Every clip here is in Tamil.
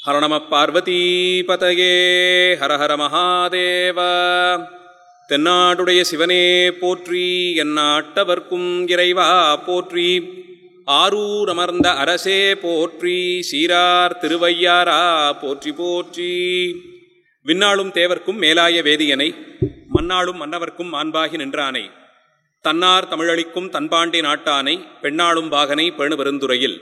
ஹர நம பார்வதீபதயே ஹர ஹர மகாதேவ. தென்னாடுடைய சிவனே போற்றி, எந்நாட்டவர்க்கும் இறைவா போற்றி. ஆரூர் அமர்ந்த அரசே போற்றி, சீரார் திருவையாரா போற்றி போற்றி. விண்ணாளும் தேவர்க்கும் மேலாய வேதியனை, மண்ணாளும் மன்னவர்க்கும் மாண்பாகி நின்றானை, தன்னார் தமிழளிக்கும் தன்பாண்டி நாட்டானை, பெண்ணாளும் பாகனை பேணு பெருந்துறையில்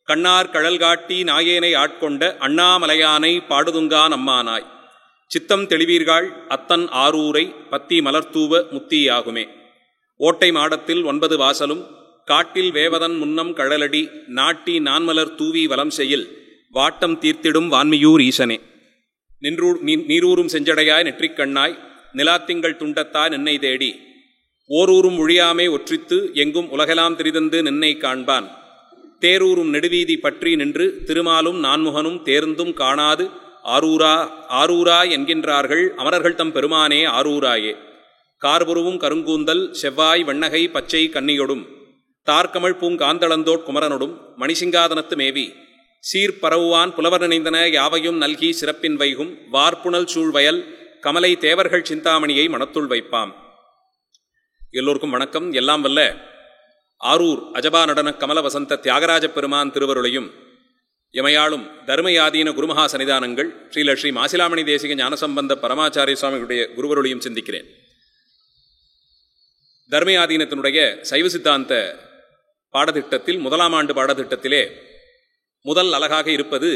கண்ணார் கழல் காட்டி நாயேனை ஆட்கொண்ட அண்ணாமலையானை பாடுதுங்கான் அம்மானாய். சித்தம் தெளிவீர்கள் அத்தன் ஆரூரை பத்தி மலர்த்தூவ முத்தியாகுமே. ஓட்டை மாடத்தில் 9 வாசலும் காட்டில் வேவதன் முன்னம் கழலடி நாட்டி நான்மலர் தூவி வலம் செய்யில் வாட்டம் தீர்த்திடும் வான்மியூர் ஈசனே. நீரூரும் செஞ்சடையாய் நெற்றிக் கண்ணாய் நிலாத்திங்கள் துண்டத்தாய் நின்னை தேடி ஓரூரும் ஒழியாமே ஒற்றித்து எங்கும் உலகெல்லாம் திரிதந்து நின்னை காண்பான். தேரூரும் நெடுவீதி பற்றி நின்று திருமாலும் நான்முகனும் தேர்ந்தும் காணாது ஆரூரா ஆரூரா என்கின்றார்கள் அமரர்கள் தம் பெருமானே ஆரூராயே. கார்புருவும் கருங்கூந்தல் செவ்வாய் வெண்ணகை பச்சை கன்னியொடும் தார்கமழ் பூங்காந்தளந்தோட் குமரனொடும் மணிசிங்காதனத்து மேவி சீர்பரவுவான் புலவர் நினைந்தன யாவையும் நல்கி சிறப்பின் வைகும் வார்ப்புணல் சூழ்வயல் கமலை தேவர்கள் சிந்தாமணியை மனத்துள் வைப்பாம். எல்லோருக்கும் வணக்கம். எல்லாம் வல்ல ஆரூர் அஜபா நடன கமல வசந்த தியாகராஜ பெருமான் திருவருளையும் எமையாளும் தர்மயாதீன குருமகா சன்னிதானங்கள் ஸ்ரீ மாசிலாமணி தேசிக ஞானசம்பந்த பரமாச்சாரிய சுவாமிகளுடைய குருவருளையும் சிந்திக்கிறேன். தர்மயாதீனத்தினுடைய சைவ சித்தாந்த பாடத்திட்டத்தில் 1ஆம் ஆண்டு பாடத்திட்டத்திலே முதல் அழகாக இருப்பது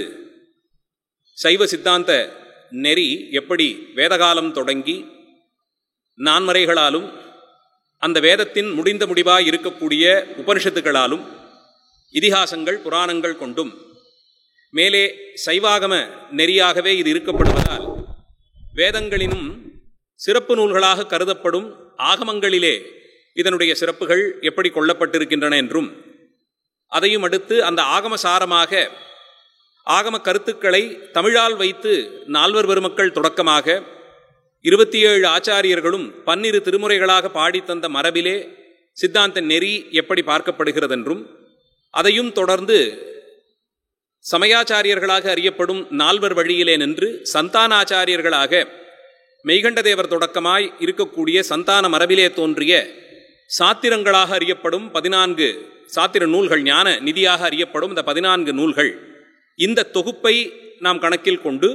சைவ சித்தாந்த நெறி எப்படி வேதகாலம் தொடங்கி நான்மறைகளாலும் அந்த வேதத்தின் முடிந்த முடிவாய் இருக்கக்கூடிய உபனிஷத்துக்களாலும் இதிகாசங்கள் புராணங்கள் கொண்டும் மேலே சைவாகம நெறியாகவே இது இருக்கப்படுவதால் வேதங்களினும் சிறப்பு நூல்களாக கருதப்படும் ஆகமங்களிலே இதனுடைய சிறப்புகள் எப்படி கொள்ளப்பட்டிருக்கின்றன என்றும் அதையும் அடுத்து அந்த ஆகமசாரமாக ஆகம கருத்துக்களை தமிழால் வைத்து 4 பெருமக்கள் தொடக்கமாக 27 ஆச்சாரியர்களும் 12 திருமுறைகளாக பாடித்தந்த மரபிலே சித்தாந்த நெறி எப்படி பார்க்கப்படுகிறது என்றும் அதையும் தொடர்ந்து சமயாச்சாரியர்களாக அறியப்படும் 4 வழியிலே நின்று சந்தானாச்சாரியர்களாக மெய்கண்டதேவர் தொடக்கமாய் இருக்கக்கூடிய சந்தான மரபிலே தோன்றிய சாத்திரங்களாக அறியப்படும் 14 சாத்திர நூல்கள், ஞான நிதியாக அறியப்படும் இந்த 14 நூல்கள், இந்த தொகுப்பை நாம் கணக்கில் கொண்டு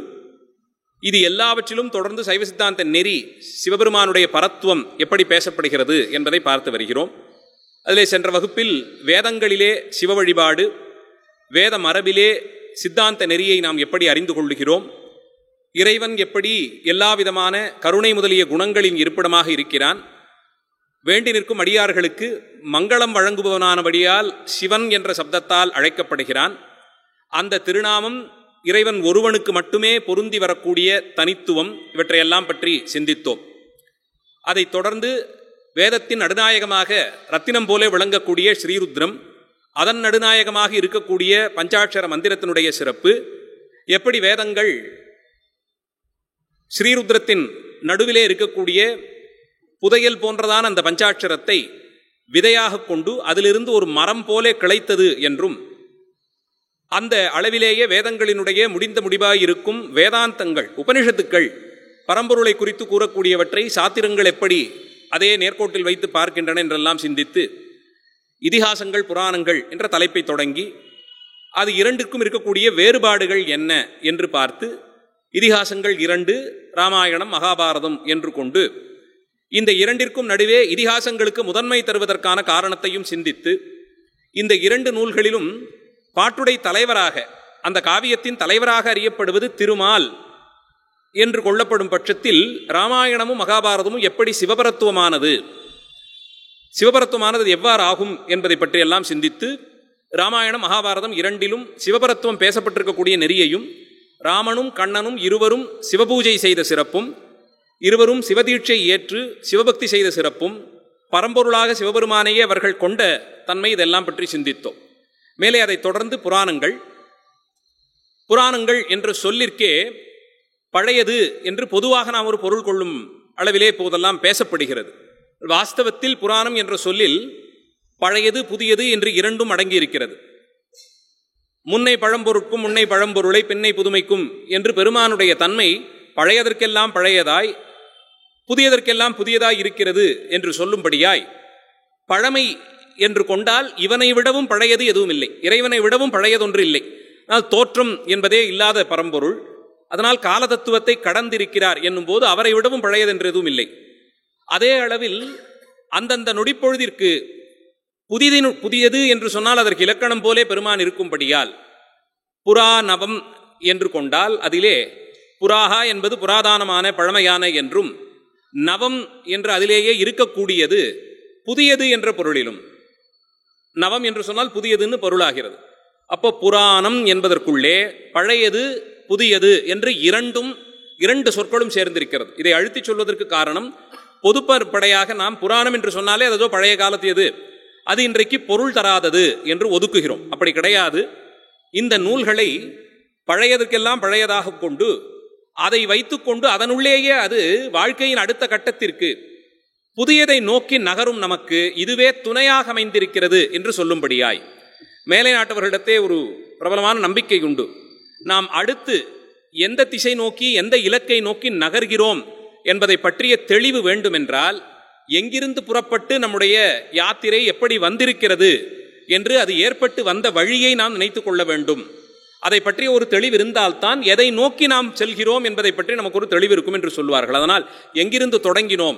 இது எல்லாவற்றிலும் தொடர்ந்து சைவ சித்தாந்த நெறி சிவபெருமானுடைய பரத்துவம் எப்படி பேசப்படுகிறது என்பதை பார்த்து வருகிறோம். அதிலே சென்ற வகுப்பில் வேதங்களிலே சிவ வழிபாடு, வேத மரபிலே சித்தாந்த நெறியை நாம் எப்படி அறிந்து கொள்ளுகிறோம், இறைவன் எப்படி எல்லா விதமான கருணை முதலிய குணங்களின் இருப்பிடமாக இருக்கிறான், வேண்டி நிற்கும் அடியார்களுக்கு மங்களம் வழங்குபவனானபடியால் சிவன் என்ற சப்தத்தால் அழைக்கப்படுகிறான், அந்த திருநாமம் இறைவன் ஒருவனுக்கு மட்டுமே பொருந்தி வரக்கூடிய தனித்துவம், இவற்றையெல்லாம் பற்றி சிந்தித்தோம். அதைத் தொடர்ந்து வேதத்தின் நடுநாயகமாக ரத்தினம் போல விளங்கக்கூடிய ஸ்ரீருத்ரம், அதன் நடுநாயகமாக இருக்கக்கூடிய பஞ்சாட்சர மந்திரத்தினுடைய சிறப்பு, எப்படி வேதங்கள் ஸ்ரீருத்ரத்தின் நடுவிலே இருக்கக்கூடிய புதையல் போன்றதான அந்த பஞ்சாட்சரத்தை விதையாக கொண்டு அதிலிருந்து ஒரு மரம் போல கிளைத்தது என்றும், அந்த அளவிலேயே வேதங்களினுடைய முடிந்த முடிவாய் இருக்கும் வேதாந்தங்கள் உபனிஷத்துக்கள் பரம்பொருளை குறித்து கூறக்கூடியவற்றை சாத்திரங்கள் எப்படி அதே நேர்கோட்டில் வைத்து பார்க்கின்றன என்றெல்லாம் சிந்தித்து இதிகாசங்கள் புராணங்கள் என்ற தலைப்பை தொடங்கி அது இரண்டுக்கும் இருக்கக்கூடிய வேறுபாடுகள் என்ன என்று பார்த்து இதிகாசங்கள் 2, ராமாயணம் மகாபாரதம் என்று கொண்டு இந்த இரண்டிற்கும் நடுவே இதிகாசங்களுக்கு முதன்மை தருவதற்கான காரணத்தையும் சிந்தித்து இந்த 2 நூல்களிலும் பாட்டுடை தலைவராக, அந்த காவியத்தின் தலைவராக அறியப்படுவது திருமால் என்று கொள்ளப்படும் பட்சத்தில் ராமாயணமும் மகாபாரதமும் எப்படி சிவபரத்துவமானது எவ்வாறு ஆகும் என்பதை பற்றியெல்லாம் சிந்தித்து ராமாயணம் மகாபாரதம் இரண்டிலும் சிவபரத்துவம் பேசப்பட்டிருக்கக்கூடிய நெறியையும், ராமனும் கண்ணனும் இருவரும் சிவபூஜை செய்த சிறப்பும், இருவரும் சிவதீட்சை ஏற்று சிவபக்தி செய்த சிறப்பும், பரம்பொருளாக சிவபெருமானையே அவர்கள் கொண்ட தன்மை, இதெல்லாம் பற்றி சிந்தித்தோம். மேலே அதை தொடர்ந்து புராணங்கள் என்ற சொல்லிற்கே பழையது என்று பொதுவாக நாம் ஒரு பொருள் கொள்ளும் அளவிலே போதெல்லாம் பேசப்படுகிறது. வாஸ்தவத்தில் புராணம் என்ற சொல்லில் பழையது புதியது என்று இரண்டும் அடங்கி இருக்கிறது. முன்னை பழம்பொருட்கும் முன்னை பழம்பொருளை பின்னை புதுமைக்கும் என்று பெருமானுடைய தன்மை பழையதற்கெல்லாம் பழையதாய் புதியதற்கெல்லாம் புதியதாய் இருக்கிறது என்று சொல்லும்படியாய் பழமை என்று கொண்டால் இவனை விடவும் பழையது எதுவும் இல்லை, இறைவனை விடவும் பழையதொன்று இல்லை. ஆனால் தோற்றம் என்பதே இல்லாத பரம்பொருள், அதனால் கால தத்துவத்தை கடந்திருக்கிறார் என்னும் போது அவரை விடவும் பழையது என்று எதுவும் இல்லை. அதே அளவில் அந்தந்த நொடிப்பொழுதிற்கு புதியது என்று சொன்னால் அதற்கு இலக்கணம் போலே பெருமான் இருக்கும்படியால் புரா நவம் என்று கொண்டால் அதிலே புராகா என்பது புராதானமான பழமையான என்றும், நவம் என்று அதிலேயே இருக்கக்கூடியது புதியது என்ற பொருளிலும், நவம் என்று சொன்னால் புதியதுன்னு பொருளாகிறது. அப்போ புராணம் என்பதற்குள்ளே பழையது புதியது என்று இரண்டு சொற்களும் சேர்ந்திருக்கிறது. இதை அழுத்தி சொல்வதற்கு காரணம், பொதுப்படையாக நாம் புராணம் என்று சொன்னாலே அதோ பழைய காலத்தியது, அது இன்றைக்கு பொருள் தராதது என்று ஒதுக்குகிறோம். அப்படி கிடையாது. இந்த நூல்களை பழையதற்கெல்லாம் பழையதாக கொண்டு அதை வைத்துக்கொண்டு அதனுள்ளேயே அது வாழ்க்கையின் அடுத்த கட்டத்திற்கு புதியதை நோக்கி நகரும் நமக்கு இதுவே துணையாக அமைந்திருக்கிறது என்று சொல்லும்படியாய் மேலை நாட்டவர்களிடத்தே ஒரு பிரபலமான நம்பிக்கை உண்டு. நாம் அடுத்து எந்த திசை நோக்கி எந்த இலக்கை நோக்கி நகர்கிறோம் என்பதை பற்றிய தெளிவு வேண்டுமென்றால் எங்கிருந்து புறப்பட்டு நம்முடைய யாத்திரை எப்படி வந்திருக்கிறது என்று அது ஏற்பட்டு வந்த வழியை நாம் நினைத்துக் கொள்ள வேண்டும். அதை பற்றிய ஒரு தெளிவு இருந்தால்தான் எதை நோக்கி நாம் செல்கிறோம் என்பதை பற்றி நமக்கு ஒரு தெளிவு இருக்கும் என்று சொல்வார்கள். அதனால் எங்கிருந்து தொடங்கினோம்,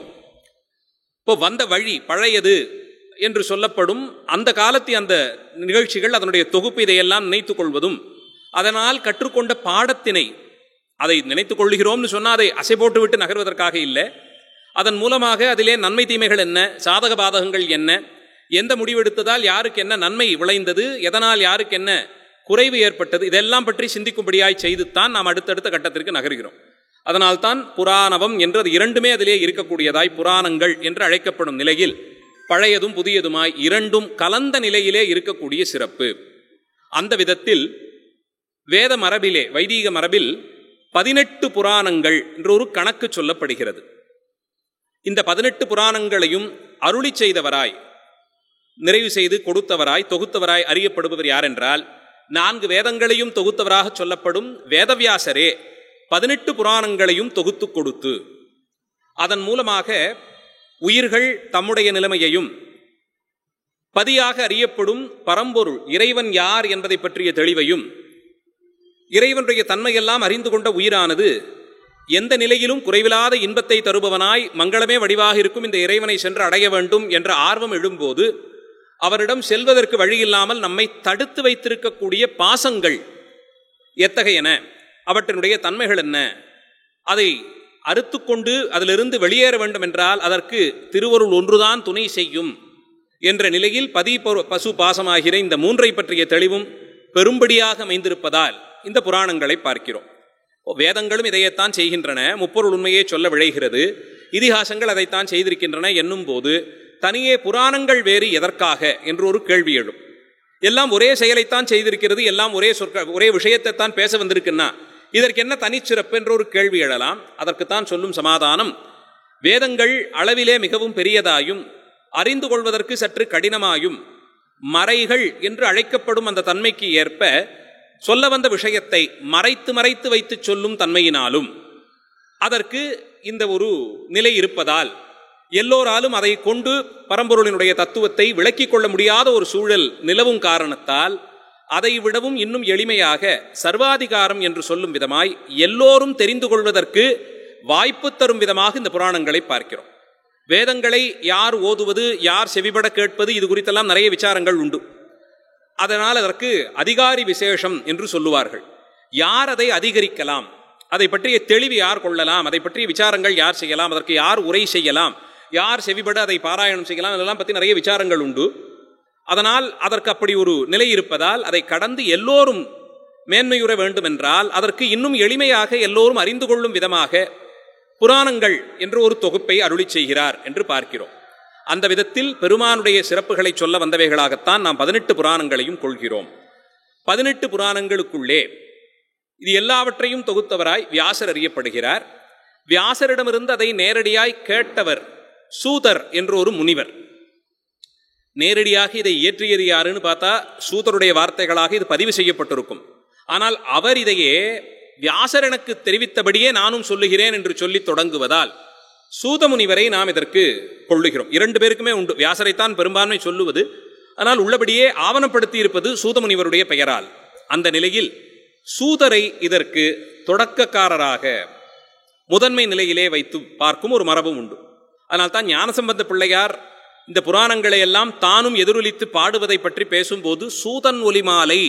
இப்போ வந்த வழி பழையது என்று சொல்லப்படும் அந்த காலத்திய அந்த நிகழ்ச்சிகள் அதனுடைய தொகுப்பு இதையெல்லாம் நினைத்துக் கொள்வதும், அதனால் கற்றுக்கொண்ட பாடத்தினை அதை நினைத்துக் கொள்கிறோம்னு சொன்னால் அதை அசை போட்டு விட்டு நகர்வதற்காக இல்லை, அதன் மூலமாக அதிலே நன்மை தீமைகள் என்ன, சாதக பாதகங்கள் என்ன, எந்த முடிவெடுத்ததால் யாருக்கு என்ன நன்மை விளைந்தது, எதனால் யாருக்கு என்ன குறைவு ஏற்பட்டது, இதெல்லாம் பற்றி சிந்திக்கும்படியாய் செய்துத்தான் நாம் அடுத்தடுத்த கட்டத்திற்கு நகர்கிறோம். அதனால்தான் புராணவம் என்று அது இரண்டுமே அதிலே இருக்கக்கூடியதாய் புராணங்கள் என்று அழைக்கப்படும் நிலையில் பழையதும் புதியதுமாய் இரண்டும் கலந்த நிலையிலே இருக்கக்கூடிய சிறப்பு. அந்த விதத்தில் வேத மரபிலே, வைதீக மரபில் 18 புராணங்கள் என்ற ஒரு கணக்கு சொல்லப்படுகிறது. இந்த 18 புராணங்களையும் அருளி செய்தவராய், நிறைவு செய்து கொடுத்தவராய், தொகுத்தவராய் அறியப்படுபவர் யார் என்றால் 4 வேதங்களையும் தொகுத்தவராக சொல்லப்படும் வேதவியாசரே 18 புராணங்களையும் தொகுத்து கொடுத்து அதன் மூலமாக உயிர்கள் தம்முடைய நிலைமையையும் பதியாக அறியப்படும் பரம்பொருள் இறைவன் யார் என்பதை பற்றிய தெளிவையும், இறைவனுடைய தன்மையெல்லாம் அறிந்து கொண்ட உயிரானது எந்த நிலையிலும் குறைவில்லாத இன்பத்தை தருபவனாய் மங்களமே வடிவாக இருக்கும் இந்த இறைவனை சென்று அடைய வேண்டும் என்ற ஆர்வம் எழும்போது அவரிடம் செல்வதற்கு வழியில்லாமல் நம்மை தடுத்து வைத்திருக்கக்கூடிய பாசங்கள் எத்தகையன, அவற்றினுடைய தன்மைகள் என்ன, அதை அறுத்துக்கொண்டு அதிலிருந்து வெளியேற வேண்டும் என்றால் அதற்கு திருவருள் ஒன்றுதான் துணை செய்யும் என்ற நிலையில் பசு பாசமாகிற இந்த 3 பற்றிய தெளிவும் பெரும்படியாக அமைந்திருப்பதால் இந்த புராணங்களை பார்க்கிறோம். வேதங்களும் இதையத்தான் செய்கின்றன, முப்பொருள் உண்மையை சொல்ல விழைகிறது, இதிகாசங்கள் அதைத்தான் செய்திருக்கின்றன என்னும் போது தனியே புராணங்கள் வேறு எதற்காக என்று ஒரு கேள்வி எழும். எல்லாம் ஒரே செயலைத்தான் செய்திருக்கிறது, எல்லாம் ஒரே விஷயத்தை தான் பேச வந்திருக்குன்னா இதற்கு என்ன தனிச்சிறப்பு என்ற ஒரு கேள்வி எழலாம். அதற்குத்தான் சொல்லும் சமாதானம், வேதங்கள் அளவிலே மிகவும் பெரியதாயும் அறிந்து கொள்வதற்கு சற்று கடினமாயும் மறைகள் என்று அழைக்கப்படும் அந்த தன்மைக்கு ஏற்ப சொல்ல வந்த விஷயத்தை மறைத்து மறைத்து வைத்து சொல்லும் தன்மையினாலும் அதற்கு இந்த ஒரு நிலை இருப்பதால் எல்லோராலும் அதை கொண்டு பரம்பொருளினுடைய தத்துவத்தை விளக்கிக் கொள்ள முடியாத ஒரு சூழல் நிலவும் காரணத்தால் அதை விடவும் இன்னும் எளிமையாக சர்வாதிகாரம் என்று சொல்லும் விதமாய் எல்லோரும் தெரிந்து கொள்வதற்கு வாய்ப்பு தரும் விதமாக இந்த புராணங்களை பார்க்கிறோம். வேதங்களை யார் ஓதுவது, யார் செவிபட கேட்பது, இது குறித்தெல்லாம் நிறைய விசாரங்கள் உண்டு. அதனால் அதற்கு அதிகாரி விசேஷம் என்று சொல்லுவார்கள். யார் அதை அதிகரிக்கலாம், அதை பற்றிய தெளிவு யார் கொள்ளலாம், அதை பற்றிய விசாரங்கள் யார் செய்யலாம், அதற்கு யார் உரை செய்யலாம், யார் செவிபட அதை பாராயணம் செய்யலாம், இதெல்லாம் பற்றி நிறைய விசாரங்கள் உண்டு. அதனால் அதற்கு அப்படி ஒரு நிலை இருப்பதால் அதை கடந்து எல்லோரும் மேன்மையுற வேண்டும் என்றால் அதற்கு இன்னும் எளிமையாக எல்லோரும் அறிந்து கொள்ளும் விதமாக புராணங்கள் என்று ஒரு தொகுப்பை அருளி செய்கிறார் என்று பார்க்கிறோம். அந்த விதத்தில் பெருமானுடைய சிறப்புகளை சொல்ல வந்தவைகளாகத்தான் நாம் 18 புராணங்களையும் கொள்கிறோம். 18 புராணங்களுக்குள்ளே இது எல்லாவற்றையும் தொகுத்தவராய் வியாசர் அறியப்படுகிறார். வியாசரிடமிருந்து அதை நேரடியாய் கேட்டவர் சூதர் என்ற ஒரு முனிவர். நேரடியாக இதை இயற்றியது யாருன்னு பார்த்தா சூதருடைய வார்த்தைகளாக இது பதிவு செய்யப்பட்டிருக்கும். ஆனால் அவர் இதையே வியாசர் எனக்கு தெரிவித்தபடியே நானும் சொல்லுகிறேன் என்று சொல்லி தொடங்குவதால் சூதமுனிவரை நாம் இதற்கு கொள்ளுகிறோம். 2 பேருக்குமே உண்டு. வியாசரைத்தான் பெரும்பான்மை சொல்லுவது, ஆனால் உள்ளபடியே ஆவணப்படுத்தி இருப்பது சூதமுனிவருடைய பெயரால். அந்த நிலையில் சூதரை இதற்கு தொடக்கக்காரராக முதன்மை நிலையிலே வைத்து பார்க்கும் ஒரு மரபும் உண்டு. அதனால் தான் ஞானசம்பந்த பிள்ளையார் இந்த புராணங்களை எல்லாம் தானும் எதிரொலித்து பாடுவதை பற்றி பேசும்போது சூதன் ஒலிமாலை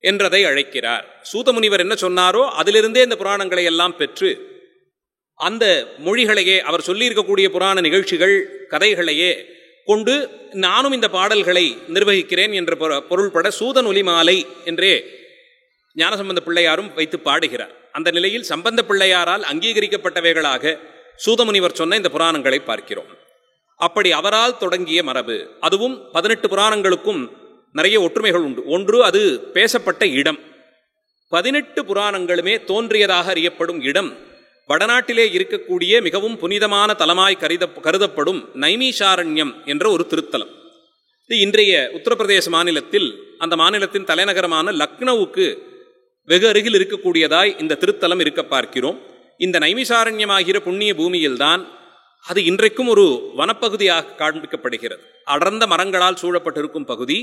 என்றதை அழைக்கிறார். சூதமுனிவர் என்ன சொன்னாரோ அதிலிருந்தே இந்த புராணங்களை எல்லாம் பெற்று அந்த மொழிகளையே அவர் சொல்லியிருக்கக்கூடிய புராண நிகழ்ச்சிகள் கதைகளையே கொண்டு நானும் இந்த பாடல்களை நிர்வகிக்கிறேன் என்ற பொருள்பட சூதன் ஒலிமாலை என்றே ஞானசம்பந்த பிள்ளையாரும் வைத்து பாடுகிறார். அந்த நிலையில் சம்பந்த பிள்ளையாரால் அங்கீகரிக்கப்பட்டவைகளாக சூதமுனிவர் சொன்ன இந்த புராணங்களை பார்க்கிறோம். அப்படி அவரால் தொடங்கிய மரபு. அதுவும் 18 புராணங்களுக்கும் நிறைய ஒற்றுமைகள் உண்டு. ஒன்று, அது பேசப்பட்ட இடம். 18 புராணங்களுமே தோன்றியதாக அறியப்படும் இடம் வடநாட்டிலே இருக்கக்கூடிய மிகவும் புனிதமான தலமாய் கருதப்படும் நைமிஷாரண்யம் என்ற ஒரு திருத்தலம். இது இன்றைய உத்தரப்பிரதேச மாநிலத்தில், அந்த மாநிலத்தின் தலைநகரமான லக்னவுக்கு வெகு அருகில் இருக்கக்கூடியதாய் இந்த திருத்தலம் இருக்க பார்க்கிறோம். இந்த நைமிஷாரண்யமாகிற புண்ணிய பூமியில்தான் அது இன்றைக்கும் ஒரு வனப்பகுதியாக காண்பிக்கப்படுகிறது. அடர்ந்த மரங்களால் சூழப்பட்டிருக்கும் பகுதி.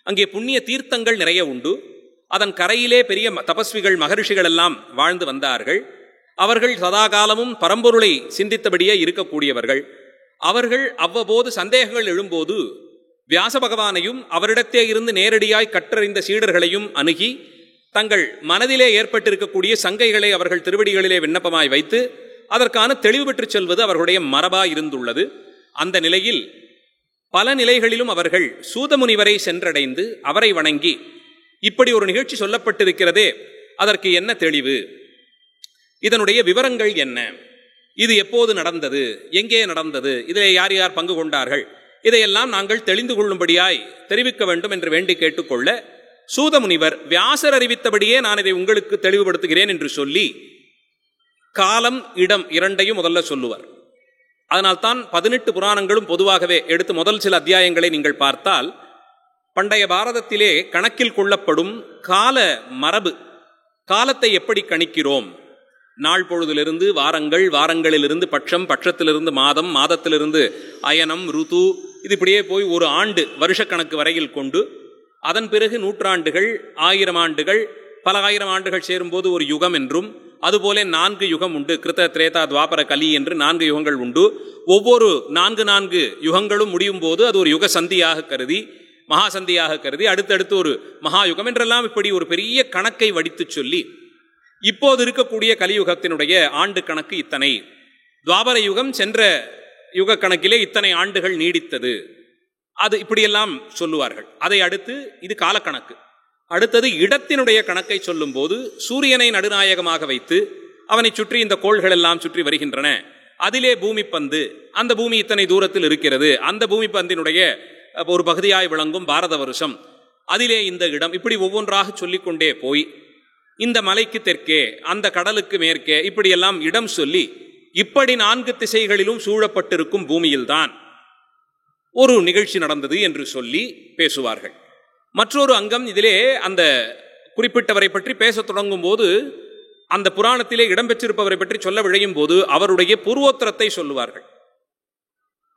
அங்கே புண்ணிய தீர்த்தங்கள் நிறைய உண்டு. அதன் கரையிலே பெரிய தபஸ்விகள் மகரிஷிகள் எல்லாம் வாழ்ந்து வந்தார்கள். அவர்கள் சதாகாலமும் பரம்பொருளை சிந்தித்தபடியே இருக்கக்கூடியவர்கள். அவர்கள் அவ்வப்போது சந்தேகங்கள் எழும்போது வியாச பகவானையும் அவரிடத்தே இருந்து நேரடியாய் கற்றறிந்த சீடர்களையும் அணுகி தங்கள் மனதிலே ஏற்பட்டிருக்கக்கூடிய சங்கைகளை அவர்கள் திருவடிகளிலே விண்ணப்பமாய் வைத்து அதற்கான தெளிவு பெற்று செல்வது அவர்களுடைய மரபாய் இருந்துள்ளது. அந்த நிலையில் பல நிலைகளிலும் அவர்கள் சூதமுனிவரை சென்றடைந்து அவரை வணங்கி, இப்படி ஒரு நிகழ்ச்சி சொல்லப்பட்டிருக்கிறதே, அதற்கு என்ன தெளிவு, இதனுடைய விவரங்கள் என்ன, இது எப்போது நடந்தது, எங்கே நடந்தது, இதில் யார் யார் பங்கு கொண்டார்கள், இதையெல்லாம் நாங்கள் தெரிந்து கொள்ளும்படியாய் தெரிவிக்க வேண்டும் என்று வேண்டி கேட்டுக்கொள்ள சூதமுனிவர் வியாசர் அறிவித்தபடியே நான் இதை உங்களுக்கு தெளிவுபடுத்துகிறேன் என்று சொல்லி காலம் இடம் இரண்டையும் முதல்ல சொல்லுவார். அதனால்தான் 18 புராணங்களும் பொதுவாகவே எடுத்து முதல் சில அத்தியாயங்களை நீங்கள் பார்த்தால் பண்டைய பாரதத்திலே கணக்கில் கொள்ளப்படும் கால மரபு, காலத்தை எப்படி கணிக்கிறோம், நாள் பொழுதிலிருந்து வாரங்கள், வாரங்களிலிருந்து பட்சம், பட்சத்திலிருந்து மாதம், மாதத்திலிருந்து அயனம், ருது, இது இப்படியே போய் ஒரு ஆண்டு வருஷக்கணக்கு வரையில் கொண்டு அதன் பிறகு நூற்றாண்டுகள், 1000 ஆண்டுகள், பல 1000 ஆண்டுகள் சேரும்போது ஒரு யுகம் என்றும், அதுபோல 4 யுகம் உண்டு. கிருத்த, திரேதா, துவாபர, கலி என்று 4 யுகங்கள் உண்டு. ஒவ்வொரு 4 யுகங்களும் முடியும் போது அது ஒரு யுக சந்தியாக கருதி, மகா சந்தியாக கருதி அடுத்தடுத்து ஒரு மகா யுகம் என்றெல்லாம் இப்படி ஒரு பெரிய கணக்கை வடித்து சொல்லி, இப்போது இருக்கக்கூடிய கலியுகத்தினுடைய ஆண்டு கணக்கு இத்தனை, துவாபர யுகம் சென்ற யுக கணக்கிலே இத்தனை ஆண்டுகள் நீடித்தது, அது இப்படியெல்லாம் சொல்லுவார்கள். அதை அடுத்து இது காலக்கணக்கு. அடுத்தது இடத்தினுடைய கணக்கை சொல்லும் போது சூரியனை நடுநாயகமாக வைத்து அவனை சுற்றி இந்த கோள்கள் எல்லாம் சுற்றி வருகின்றன, அதிலே பூமி பந்து, அந்த பூமி இத்தனை தூரத்தில் இருக்கிறது, அந்த பூமி பந்தினுடைய ஒரு பகுதியாய் விளங்கும் பாரத வருஷம், அதிலே இந்த இடம், இப்படி ஒவ்வொன்றாக சொல்லிக்கொண்டே போய் இந்த மலைக்கு தெற்கே, அந்த கடலுக்கு மேற்கே, இப்படியெல்லாம் இடம் சொல்லி இப்படி 4 திசைகளிலும் சூழப்பட்டிருக்கும் பூமியில்தான் ஒரு நிகழ்ச்சி நடந்தது என்று சொல்லி பேசுவார்கள். மற்றொரு அங்கம் இதிலே அந்த குறிப்பிட்டவரை பற்றி பேச தொடங்கும் போது அந்த புராணத்திலே இடம்பெற்றிருப்பவரை பற்றி சொல்ல விழையும் போது அவருடைய பூர்வோத்தரத்தை சொல்லுவார்கள்.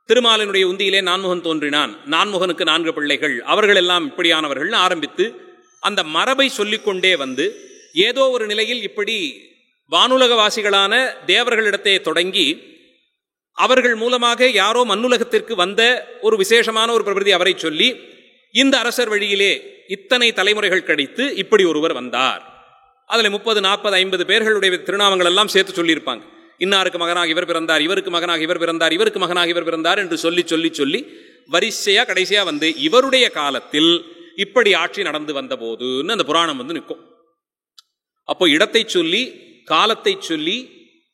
திருமாலினுடைய உந்தியிலே நான்முகன் தோன்றினான், நான்முகனுக்கு 4 பிள்ளைகள், அவர்கள் எல்லாம் இப்படியானவர்கள் ஆரம்பித்து அந்த மரபை சொல்லிக்கொண்டே வந்து ஏதோ ஒரு நிலையில் இப்படி வானுலகவாசிகளான தேவர்களிடத்தை தொடங்கி அவர்கள் மூலமாக யாரோ மண்ணுலகத்திற்கு வந்த ஒரு விசேஷமான ஒரு பிரபதி அவரை சொல்லி இந்த அரசர் வழியிலே இத்தனை தலைமுறைகள் கழித்து இப்படி ஒருவர் வந்தார். அதில் 30, 40, 50 பேர்களுடைய திருநாமங்கள் எல்லாம் சேர்த்து சொல்லியிருப்பாங்க. இன்னாருக்கு மகனாக இவர் பிறந்தார், இவருக்கு மகனாக இவர் பிறந்தார், இவருக்கு மகனாக இவர் பிறந்தார் என்று சொல்லி சொல்லி சொல்லி வரிசையா கடைசியா வந்து இவருடைய காலத்தில் இப்படி ஆட்சி நடந்து வந்த போதுன்னு அந்த புராணம் வந்து நிற்கும். அப்போ இடத்தை சொல்லி காலத்தை சொல்லி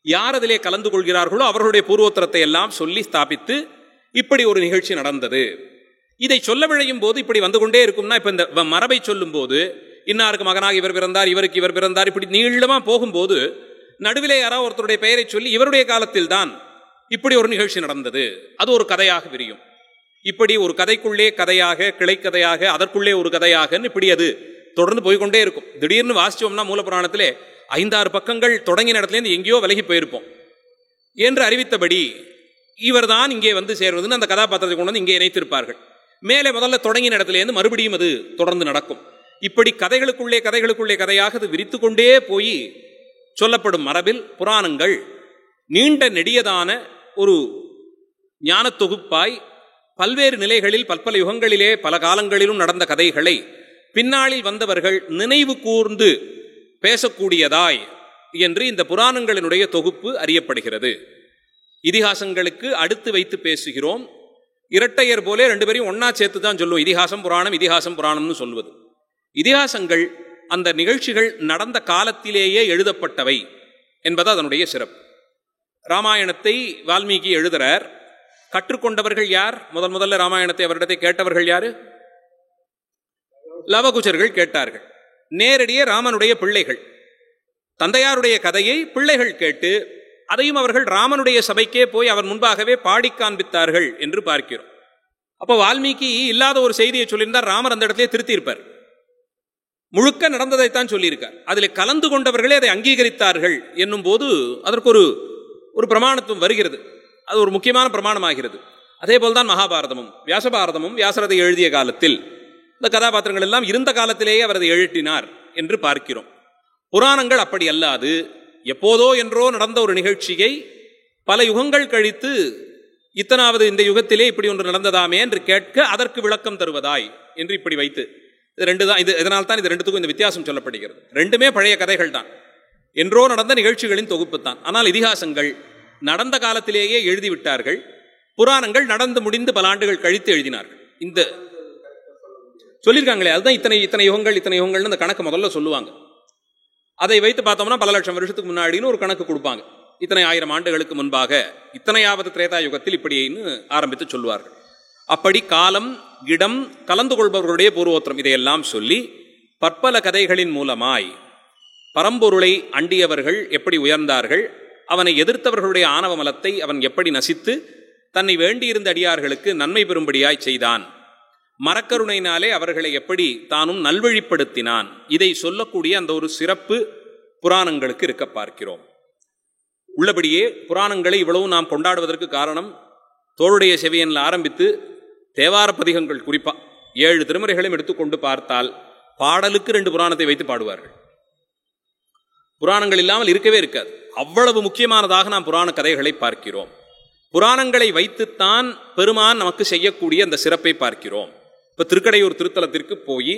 யார் அதிலே கலந்து கொள்கிறார்களோ அவர்களுடைய பூர்வோத்தரத்தை எல்லாம் சொல்லி ஸ்தாபித்து இப்படி ஒரு நிகழ்ச்சி நடந்தது. இதை சொல்ல விழையும் போது இப்படி வந்து கொண்டே இருக்கும்னா, இப்ப இந்த மரபை சொல்லும் போது இன்னாருக்கு மகனாக இவர் பிறந்தார், இவருக்கு இவர் பிறந்தார், இப்படி நீளமா போகும்போது நடுவிலே யாராவது ஒருத்தருடைய பெயரை சொல்லி இவருடைய காலத்தில் தான் இப்படி ஒரு நிகழ்ச்சி நடந்தது, அது ஒரு கதையாக விரியும். இப்படி ஒரு கதைக்குள்ளே கதையாக, கிளைக்கதையாக, அதற்குள்ளே ஒரு கதையாகன்னு இப்படி அது தொடர்ந்து போய்கொண்டே இருக்கும். திடீர்னு வாசிச்சோம்னா மூலப்புராணத்திலே 5-6 பக்கங்கள் தொடங்கின இடத்துலேருந்து எங்கேயோ விலகி போயிருப்போம் என்று அறிவித்தபடி இவர்தான் இங்கே வந்து சேர்வதுன்னு அந்த கதாபாத்திரத்தை கொண்டு வந்து இங்கே இணைத்திருப்பார்கள். மேலே முதல்ல தொடங்கின இடத்துலேருந்து மறுபடியும் அது தொடர்ந்து நடக்கும். இப்படி கதைகளுக்குள்ளே கதைகளுக்குள்ளே கதையாக அது விரித்து கொண்டே போய் சொல்லப்படும் மரபில் புராணங்கள் நீண்ட நெடியதான ஒரு ஞான தொகுப்பாய் பல்வேறு நிலைகளில் பல்பல யுகங்களிலே பல காலங்களிலும் நடந்த கதைகளை பின்னாளில் வந்தவர்கள் நினைவு கூர்ந்து பேசக்கூடியதாய் என்று இந்த புராணங்களினுடைய தொகுப்பு அறியப்படுகிறது. இதிகாசங்களுக்கு அடுத்து வைத்து பேசுகிறோம். இரட்டையர் போலே 2 பேரையும் ஒன்னா சேர்த்து தான் சொல்லுவோம். இதிகாசம் புராணம், இதிகாசம் புராணம்னு சொல்வது. இதிகாசங்கள் அந்த நிகழ்ச்சிகள் நடந்த காலத்திலேயே எழுதப்பட்டவை என்பது அதனுடைய சிறப்பு. ராமாயணத்தை வால்மீகி எழுதுறார். கற்றுக்கொண்டவர்கள் யார்? முதல்ல ராமாயணத்தை அவரிடத்தை கேட்டவர்கள் யாரு? லவகுச்சர்கள் கேட்டார்கள். நேரடியே ராமனுடைய பிள்ளைகள் தந்தையாருடைய கதையை பிள்ளைகள் கேட்டு அதையும் அவர்கள் ராமனுடைய சபைக்கே போய் அவர் முன்பாகவே பாடி காண்பித்தார்கள் என்று பார்க்கிறோம். அப்போ வால்மீகி இல்லாத ஒரு செய்தியை சொல்லியிருந்தார், ராமர் அந்த இடத்திலே திருத்தியிருப்பார். முழுக்க நடந்ததைத்தான் சொல்லியிருக்கார். அதில் கலந்து கொண்டவர்களே அதை அங்கீகரித்தார்கள் என்னும் போது அதற்கு ஒரு பிரமாணத்துவம் வருகிறது. அது ஒரு முக்கியமான பிரமாணமாகிறது. அதே போல்தான் மகாபாரதமும் வியாசபாரதமும் வியாசரதை எழுதிய காலத்தில் இந்த கதாபாத்திரங்கள் எல்லாம் இருந்த காலத்திலேயே அவர் அதை எழுட்டினார் என்று பார்க்கிறோம். புராணங்கள் அப்படி அல்லாது எப்போதோ என்றோ நடந்த ஒரு நிகழ்ச்சியை பல யுகங்கள் கழித்து இத்தனாவது இந்த யுகத்திலே இப்படி ஒன்று நடந்ததாமே என்று கேட்க அதற்கு விளக்கம் தருவதாய் என்று இப்படி வைத்து இது 2 தான். இதனால் தான் இது 2த்துக்கும் இந்த வித்தியாசம் சொல்லப்படுகிறது. 2மே பழைய கதைகள் தான், என்றோ நடந்த நிகழ்ச்சிகளின் தொகுப்பு தான். ஆனால் இதிகாசங்கள் நடந்த காலத்திலேயே எழுதிவிட்டார்கள். புராணங்கள் நடந்து முடிந்து பல ஆண்டுகள் கழித்து எழுதினார்கள். இந்த சொல்லியிருக்காங்களே, அதுதான் இத்தனை யுகங்கள்னு அந்த கணக்கு முதல்ல சொல்லுவாங்க. அதை வைத்து பார்த்தோம்னா பல லட்சம் வருஷத்துக்கு முன்னாடின்னு ஒரு கணக்கு கொடுப்பாங்க. இத்தனை 1000 ஆண்டுகளுக்கு முன்பாக இத்தனையாவது திரேதா யுகத்தில் இப்படின்னு ஆரம்பித்து சொல்லுவார்கள். அப்படி காலம் இடம் கலந்து கொள்பவர்களுடைய பூர்வோத்திரம் இதையெல்லாம் சொல்லி பற்பல கதைகளின் மூலமாய் பரம்பொருளை அண்டியவர்கள் எப்படி உயர்ந்தார்கள், அவனை எதிர்த்தவர்களுடைய ஆணவ மலத்தை அவன் எப்படி நசித்து தன்னை வேண்டியிருந்த அடியார்களுக்கு நன்மை பெறும்படியாய் செய்தான், மரக்கருணையினாலே அவர்களை எப்படி தானும் நல்வழிப்படுத்தினான், இதை சொல்லக்கூடிய அந்த ஒரு சிறப்பு புராணங்களுக்கு இருக்க பார்க்கிறோம். உள்ளபடியே புராணங்களை இவ்வளவு நாம் கொண்டாடுவதற்கு காரணம், தோளுடைய செவியனில் ஆரம்பித்து தேவார பதிகங்கள் குறிப்பாக 7 திருமுறைகளையும் எடுத்துக்கொண்டு பார்த்தால் பாடலுக்கு 2 புராணத்தை வைத்து பாடுவார்கள். புராணங்கள் இல்லாமல் இருக்கவே இருக்காது. அவ்வளவு முக்கியமானதாக நாம் புராண கதைகளை பார்க்கிறோம். புராணங்களை வைத்துத்தான் பெருமான் நமக்கு செய்யக்கூடிய அந்த சிறப்பை பார்க்கிறோம். இப்போ திருக்கடையூர் திருத்தலத்திற்கு போய்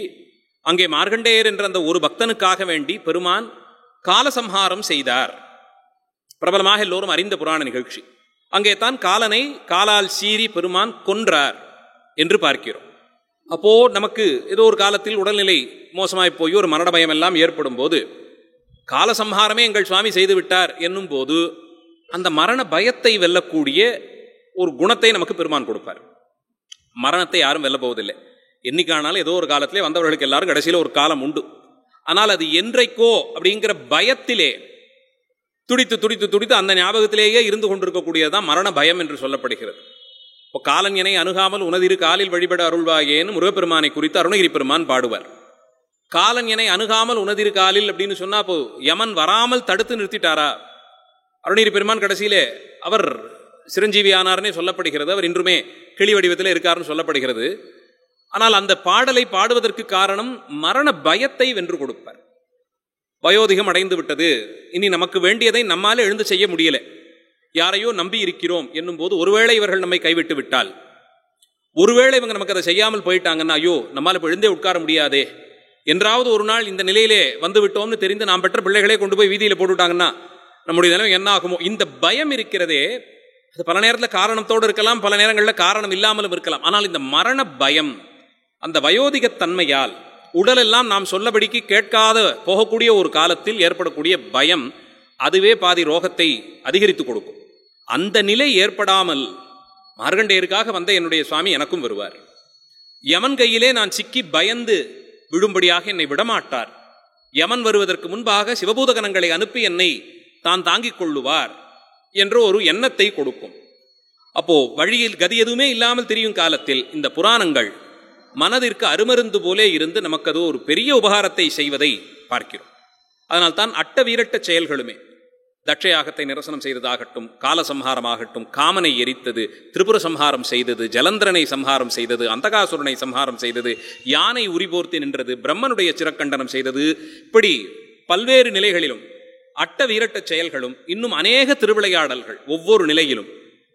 அங்கே மார்கண்டேயர் என்ற அந்த ஒரு பக்தனுக்காக வேண்டி பெருமான் காலசம்ஹாரம் செய்தார். பிரபலமாக எல்லோரும் அறிந்த புராண நிகழ்ச்சி. அங்கே தான் காலனை காலால் சீறி பெருமான் கொன்றார் என்று பார்க்கிறோம். அப்போ நமக்கு ஏதோ ஒரு காலத்தில் உடல்நிலை மோசமாய் போய் ஒரு மரண பயம் எல்லாம் ஏற்படும் போது காலசம்ஹாரமே எங்கள் சுவாமி செய்து விட்டார் என்னும் போது அந்த மரண பயத்தை வெல்லக்கூடிய ஒரு குணத்தை நமக்கு பெருமான் கொடுப்பார். மரணத்தை யாரும் வெல்ல போவதில்லை. என்னைக்கானாலும் ஏதோ ஒரு காலத்திலே வந்தவர்களுக்கு எல்லாரும் கடைசியில் ஒரு காலம் உண்டு. ஆனால் அது என்றைக்கோ அப்படிங்கிற பயத்திலே துடித்து துடித்து துடித்து அந்த ஞாபகத்திலேயே இருந்து கொண்டிருக்கக்கூடியதான் மரண பயம் என்று சொல்லப்படுகிறது. இப்போ காலன் எனை அணுகாமல் உனதிரு காலில் வழிபட அருள்வாயேன்னு முருகப்பெருமானை குறித்து அருணகிரி பெருமான் பாடுவார். காலன் எனை அணுகாமல் உனதிரு காலில் அப்படின்னு சொன்னா அப்போ யமன் வராமல் தடுத்து நிறுத்திட்டாரா? அருணகிரி பெருமான் கடைசியிலே அவர் சிரஞ்சீவி ஆனார்னே சொல்லப்படுகிறது. அவர் இன்றுமே கிளி வடிவத்தில் இருக்காருன்னு சொல்லப்படுகிறது. ஆனால் அந்த பாடலை பாடுவதற்கு காரணம் மரண பயத்தை வென்று கொடுப்பார். வயோதிகம் அடைந்து விட்டது, இனி நமக்கு வேண்டியதை நம்மாலே எழுந்து செய்ய முடியல, யாரையோ நம்பி இருக்கிறோம் என்னும் போது ஒருவேளை இவர்கள் நம்மை கைவிட்டு விட்டால், ஒருவேளை இவங்க நமக்கு அதை செய்யாமல் போயிட்டாங்கன்னா ஐயோ நம்மால் இப்போ எழுந்தே உட்கார முடியாதே, என்றாவது ஒரு நாள் இந்த நிலையிலே வந்து விட்டோம்னு தெரிந்து நாம் பெற்ற பிள்ளைகளே கொண்டு போய் வீதியில் போட்டுவிட்டாங்கன்னா நம்முடைய நிலைமை என்ன ஆகுமோ, இந்த பயம் இருக்கிறதே அது பல நேரத்தில் காரணத்தோடு இருக்கலாம், பல நேரங்களில் காரணம் இல்லாமலும் இருக்கலாம். ஆனால் இந்த மரண பயம் அந்த வயோதிகத்தன்மையால் உடலெல்லாம் நாம் சொல்லபடிக்கு கேட்காத போகக்கூடிய ஒரு காலத்தில் ஏற்படக்கூடிய பயம் அதுவே பாதி ரோகத்தை அதிகரித்து கொடுக்கும். அந்த நிலை ஏற்படாமல் மார்கண்டேயருக்காக வந்த என்னுடைய சுவாமி எனக்கும் வருவார். யமன் கையிலே நான் சிக்கி பயந்து விடும்படியாக என்னை விடமாட்டார். யமன் வருவதற்கு முன்பாக சிவபூதகணங்களை அனுப்பி என்னை தான் தாங்கிக் கொள்ளுவார் என்ற ஒரு எண்ணத்தை கொடுக்கும். அப்போ வழியில் கதி எதுவுமே இல்லாமல் தெரியும் காலத்தில் இந்த புராணங்கள் மனதிற்கு அருமருந்து போலே இருந்து நமக்கு அது ஒரு பெரிய உபகாரத்தை செய்வதை பார்க்கிறோம். அதனால்தான் அட்ட வீரட்ட செயல்களுமே, தட்சயாகத்தை நிரசனம் செய்ததாகட்டும், காலசம்ஹாரமாகட்டும், காமனை எரித்தது, திரிபுர சம்ஹாரம் செய்தது, ஜலந்திரனை சம்ஹாரம் செய்தது, அந்தகாசுரனை சம்ஹாரம் செய்தது, யானை உரிபோர்த்தி நின்றது, பிரம்மனுடைய சிரக்கண்டனம் செய்தது, இப்படி பல்வேறு நிலைகளிலும் அட்ட வீரட்ட செயல்களும் இன்னும் அநேக திருவிளையாடல்கள் ஒவ்வொரு நிலையிலும்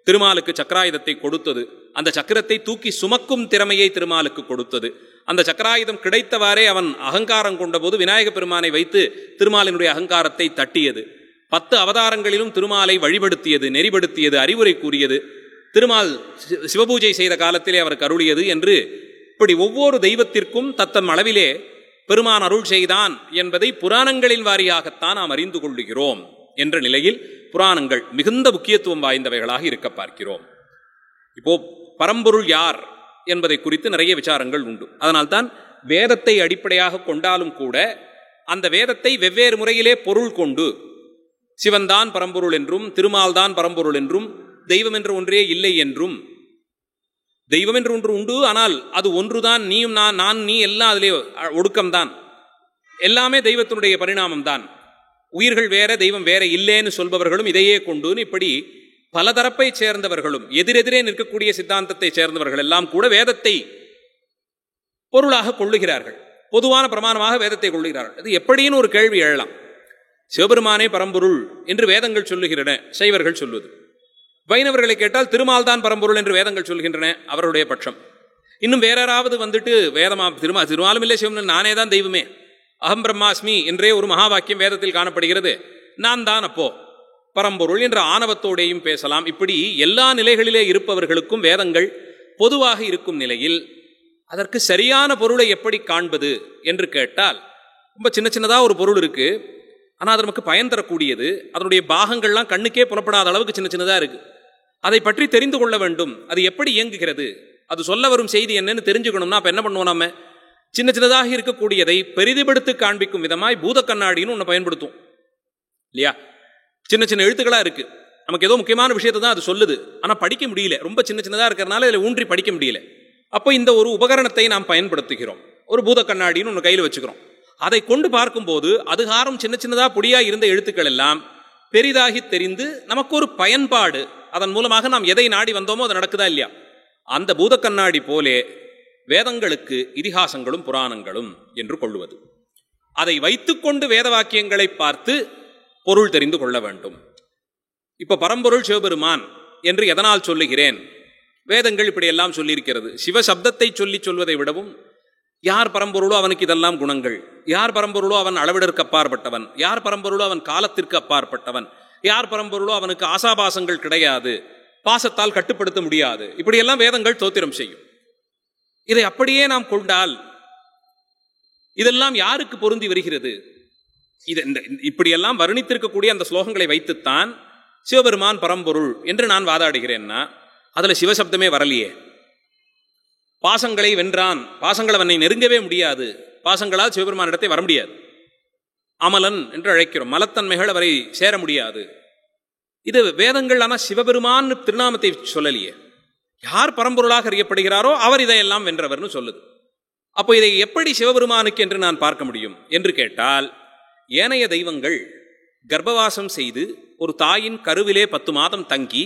திருமாலுக்கு சக்கராயுதத்தை கொடுத்தது, அந்த சக்கரத்தை தூக்கி சுமக்கும் திறமையை திருமாலுக்கு கொடுத்தது, அந்த சக்கராயுதம் கிடைத்தவாறே அவன் அகங்காரம் கொண்டபோது விநாயக பெருமானை வைத்து திருமாலினுடைய அகங்காரத்தை தட்டியது, 10 அவதாரங்களிலும் திருமாலை வழிபடுத்தியது, நெறிப்படுத்தியது, அறிவுரை கூறியது, திருமால் சிவபூஜை செய்த காலத்திலே அவருக்கு அருளியது என்று இப்படி ஒவ்வொரு தெய்வத்திற்கும் தத்தம் அளவிலே பெருமான் அருள் செய்தான் என்பதை புராணங்களின் வாரியாகத்தான் நாம் அறிந்து கொள்ளுகிறோம் என்ற நிலையில் புராணங்கள் மிகுந்த முக்கியத்துவம் வாய்ந்தவைகளாக இருக்க பார்க்கிறோம். இப்போ பரம்பொருள் யார் என்பதை குறித்து நிறைய விசாரங்கள் உண்டு. அதனால்தான் வேதத்தை அடிப்படையாக கொண்டாலும் கூட அந்த வேதத்தை வெவ்வேறு முறையிலே பொருள் கொண்டு சிவன்தான் பரம்பொருள் என்றும், திருமால் தான் பரம்பொருள் என்றும், தெய்வம் என்று ஒன்றே இல்லை என்றும், தெய்வம் என்று ஒன்று உண்டு, ஆனால் அது ஒன்றுதான், நீயும் நான் நீ எல்லாம் அதிலே ஒடுக்கம்தான், எல்லாமே தெய்வத்தினுடைய பரிணாமம் தான், உயிர்கள் வேற தெய்வம் வேற இல்லைன்னு சொல்பவர்களும் இதையே கொண்டுன்னு இப்படி பல தரப்பை சேர்ந்தவர்களும் எதிரெதிரே நிற்கக்கூடிய சித்தாந்தத்தை சேர்ந்தவர்கள் எல்லாம் கூட வேதத்தை பொருளாக கொள்ளுகிறார்கள், பொதுவான பிரமாணமாக வேதத்தை கொள்ளுகிறார்கள். அது எப்படின்னு ஒரு கேள்வி எழலாம். சிவபெருமானே பரம்பொருள் என்று வேதங்கள் சொல்லுகின்றன, சைவர்கள் சொல்வது. வைணவர்களை கேட்டால் திருமால் தான் பரம்பொருள் என்று வேதங்கள் சொல்கின்றன, அவருடைய பட்சம். இன்னும் வேற யாராவது வந்துட்டு வேதமா திருமாலும் இல்லை சிவன் நானே தான் தெய்வமே, அகம் பிரம்மாஸ்மி என்றே ஒரு மகா வாக்கியம் வேதத்தில் காணப்படுகிறது, நான் தான் அப்போ பரம்பொருள் என்ற ஆணவத்தோடையும் பேசலாம். இப்படி எல்லா நிலைகளிலே இருப்பவர்களுக்கும் வேதங்கள் பொதுவாக இருக்கும் நிலையில் அதற்கு சரியான பொருளை எப்படி காண்பது என்று கேட்டால், ரொம்ப சின்ன சின்னதாக ஒரு பொருள் இருக்கு, ஆனால் அது நமக்கு பயன் தரக்கூடியது, அதனுடைய பாகங்கள்லாம் கண்ணுக்கே புலப்படாத அளவுக்கு சின்ன சின்னதாக இருக்கு, அதை பற்றி தெரிந்து கொள்ள வேண்டும், அது எப்படி இயங்குகிறது, அது சொல்ல வரும் செய்தி என்னன்னு தெரிஞ்சுக்கணும்னா அப்போ என்ன பண்ணுவோம், நம்ம சின்ன சின்னதாக இருக்கக்கூடியதை பெரிதுபடுத்தி காண்பிக்கும் விதமாய் பூத கண்ணாடின்னு ஒன்று பயன்படுத்தும் இல்லையா. சின்ன சின்ன எழுத்துக்களாக இருக்கு, நமக்கு ஏதோ முக்கியமான விஷயத்தை தான் அது சொல்லுது, ஆனால் படிக்க முடியல, ரொம்ப சின்ன சின்னதாக இருக்கிறனால இதில் ஊன்றி படிக்க முடியல. அப்போ இந்த ஒரு உபகரணத்தை நாம் பயன்படுத்துகிறோம், ஒரு பூத கண்ணாடின்னு ஒன்று கையில் வச்சுக்கிறோம். அதை கொண்டு பார்க்கும்போது அதுகாரம் சின்ன சின்னதாக பொடியாக இருந்த எழுத்துக்கள் எல்லாம் பெரிதாகி தெரிந்து நமக்கு ஒரு பயன்பாடு, அதன் மூலமாக நாம் எதை நாடி வந்தோமோ அது நடக்குதா இல்லையா. அந்த பூத கண்ணாடி போலே வேதங்களுக்கு இதிகாசங்களும் புராணங்களும் என்று கொள்வது. அதை வைத்துக்கொண்டு வேத வாக்கியங்களை பார்த்து பொருள் தெரிந்து கொள்ள வேண்டும். இப்ப பரம்பொருள் சிவபெருமான் என்று எதனால் சொல்லுகிறேன், வேதங்கள் இப்படியெல்லாம் சொல்லியிருக்கிறது. சிவசப்தத்தை சொல்வதை விடவும் யார் பரம்பொருளோ அவனுக்கு இதெல்லாம் குணங்கள், யார் பரம்பொருளோ அவன் அளவிடற்கு அப்பாற்பட்டவன், யார் பரம்பொருளோ அவன் காலத்திற்கு அப்பாற்பட்டவன், யார் பரம்பொருளோ அவனுக்கு ஆசாபாசங்கள் கிடையாது, பாசத்தால் கட்டுப்படுத்த முடியாது, இப்படியெல்லாம் வேதங்கள் தோத்திரம் செய்யும். இதை அப்படியே நாம் கொண்டால் இதெல்லாம் யாருக்கு பொருந்தி வருகிறது? இப்படியெல்லாம் வர்ணித்திருக்கக்கூடிய அந்த ஸ்லோகங்களை வைத்துத்தான் சிவபெருமான் பரம்பொருள் என்று நான் வாதாடுகிறேன்னா அதுல சிவசப்தமே வரலையே. பாசங்களை வென்றான், பாசங்கள் அவனை நெருங்கவே முடியாது, பாசங்களால் சிவபெருமான் இடத்தை வர முடியாது, அமலன் என்று அழைக்கிறோம், மலத்தன்மைகள் அவரை சேர முடியாது. இது வேதங்கள். ஆனால் சிவபெருமான் திருநாமத்தை சொல்லலையே. யார் பரம்பொருளாக அறியப்படுகிறாரோ அவர் இதையெல்லாம் வென்றவர்னு சொல்லுது. அப்போ இதை எப்படி சிவபெருமானுக்கு என்று நான் பார்க்க முடியும் என்று கேட்டால், ஏனைய தெய்வங்கள் கர்ப்பவாசம் செய்து ஒரு தாயின் கருவிலே 10 மாதம் தங்கி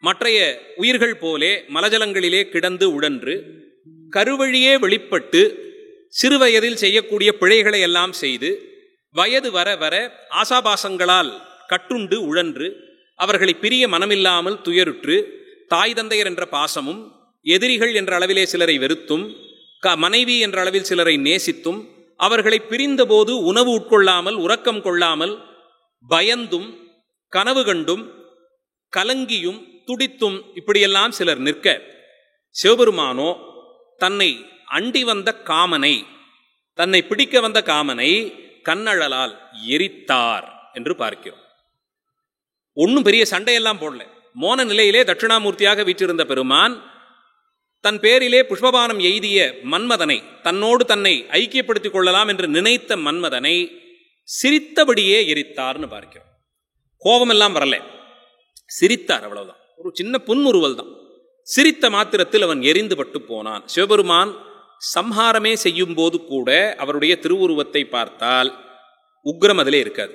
மற்றைய உயிர்கள் போலே மலஜலங்களிலே கிடந்து உழன்று கருவழியே வெளிப்பட்டு சிறுவயதில் செய்யக்கூடிய பிழைகளை எல்லாம் செய்து வயது வர வர ஆசாபாசங்களால் கட்டுண்டு உழன்று அவர்களை பிரிய மனமில்லாமல் துயருற்று தாய் தந்தையர் என்ற பாசமும் எதிரிகள் என்ற அளவிலே சிலரை வெறுத்தும் மனைவி என்ற அளவில் சிலரை நேசித்தும் அவர்களை பிரிந்தபோது உணவு உட்கொள்ளாமல் உறக்கம் கொள்ளாமல் பயந்தும் கனவு கண்டும் கலங்கியும் துடித்தும் இப்படியெல்லாம் சிலர் நிற்க, சிவபெருமானோ தன்னை அண்டி வந்த காமனை, தன்னை பிடிக்க வந்த காமனை கண்ணழலால் எரித்தார் என்று பார்க்கிறோம். ஒன்றும் பெரிய சண்டையெல்லாம் போடல. மோன நிலையிலே தட்சிணாமூர்த்தியாக வீற்றிருந்த பெருமான் தன் பேரிலே புஷ்பபானம் எய்திய மன்மதனை, தன்னோடு தன்னை ஐக்கியப்படுத்திக் கொள்ளலாம் என்று நினைத்த மன்மதனை சிரித்தபடியே எரித்தார்னு பார்க்கிறோம். கோபமெல்லாம் வரல, சிரித்தார், அவ்வளவுதான். ஒரு சின்ன புன்முறுவல் தான். சிரித்த மாத்திரத்தில் அவன் எரிந்து பட்டு போனான். சிவபெருமான் சம்ஹாரமே செய்யும் போது கூட அவருடைய திருவுருவத்தை பார்த்தால் உக்ரம் அதிலே இருக்காது.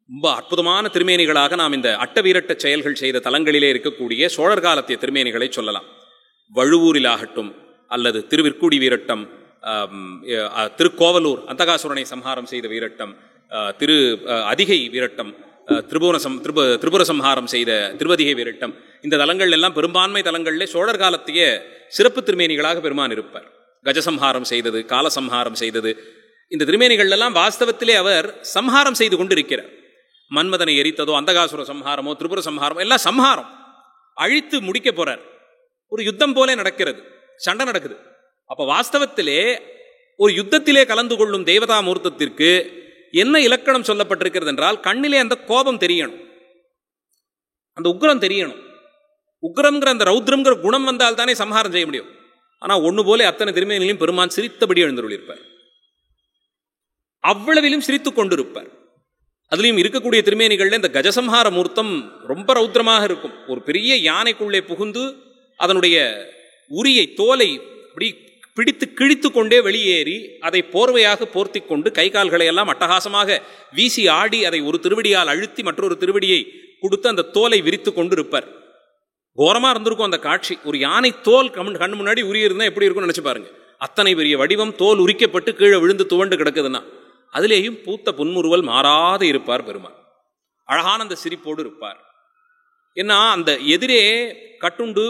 ரொம்ப அற்புதமான திருமேனிகளாக நாம் இந்த அட்டவீரட்ட செயல்கள் செய்த தலங்களிலே இருக்கக்கூடிய சோழர் காலத்திய திருமேனிகளை சொல்லலாம். வழுவூரிலாகட்டும், அல்லது திருவிற்குடி வீரட்டம், திருக்கோவலூர் அந்தகாசுரனை சம்ஹாரம் செய்த வீரட்டம், திரு அதிகை வீரட்டம், திரிபுர சம்ஹாரம் செய்த திருவதிகை வீரட்டம், இந்த தலங்கள் எல்லாம் பெரும்பான்மை தலங்களிலே சோழர் காலத்திய சிறப்பு திருமேனிகளாக பெருமான் இருப்பார். கஜசம்ஹாரம் செய்தது, காலசம்ஹாரம் செய்தது, இந்த திருமேனிகள் எல்லாம் வாஸ்தவத்திலே அவர் சம்ஹாரம் செய்து கொண்டு இருக்கிறார். மன்மதனை எரித்ததோ, அந்தகாசுர சம்ஹாரமோ, திரிபுர சம்ஹாரமோ எல்லாம் சம்ஹாரம், அழித்து முடிக்க போறார். ஒரு யுத்தம் போல நடக்கிறது, சண்டை நடக்குது. அப்ப வாஸ்தவத்திலே ஒரு யுத்தத்திலே கலந்து கொள்ளும் தேவதா மூர்த்தத்திற்கு என்ன இலக்கணம் சொல்லப்பட்டிருக்கிறது என்றால், கண்ணிலே அந்த கோபம் தெரியணும், அந்த உக்ரம் தெரியணும். உக்ரம்ங்கிற அந்த ரௌத்ரம்ங்கிற குணம் வந்தால் தானே சம்ஹாரம் செய்ய முடியும். ஆனா ஒண்ணு போல அத்தனை திருமேனிலையும் பெருமான் சிரித்தபடி எழுந்துள்ளிருப்பார், அவ்வளவிலும் சிரித்துக் கொண்டிருப்பார். அதுலேயும் இருக்கக்கூடிய திருமேனிகள்ல இந்த கஜசம்ஹார மூர்த்தம் ரொம்ப ரௌத்ரமாக இருக்கும். ஒரு பெரிய யானைக்குள்ளே புகுந்து அதனுடைய உரியை, தோலை அப்படி பிடித்து கிழித்து கொண்டே வெளியேறி அதை போர்வையாக போர்த்தி கொண்டு கை கால்களை எல்லாம் அட்டகாசமாக வீசி ஆடி அதை ஒரு திருவடியால் அழுத்தி மற்றொரு திருவடியை கொடுத்து அந்த தோலை விரித்து கொண்டு இருப்பார். கோரமா இருந்திருக்கும் அந்த காட்சி. ஒரு யானை தோல் கண்ணு முன்னாடி உரிய இருந்தா எப்படி இருக்கும்னு நினைச்சு பாருங்க. அத்தனை பெரிய வடிவம், தோல் உரிக்கப்பட்டு கீழே விழுந்து துவண்டு கிடக்குதுன்னா அதிலேயும் பூத்த புன்முறுவல் மாறாது இருப்பார் பெருமான். அழகான அந்த சிரிப்போடு இருப்பார். ஏன்னா அந்த எதிரே கட்டுண்டு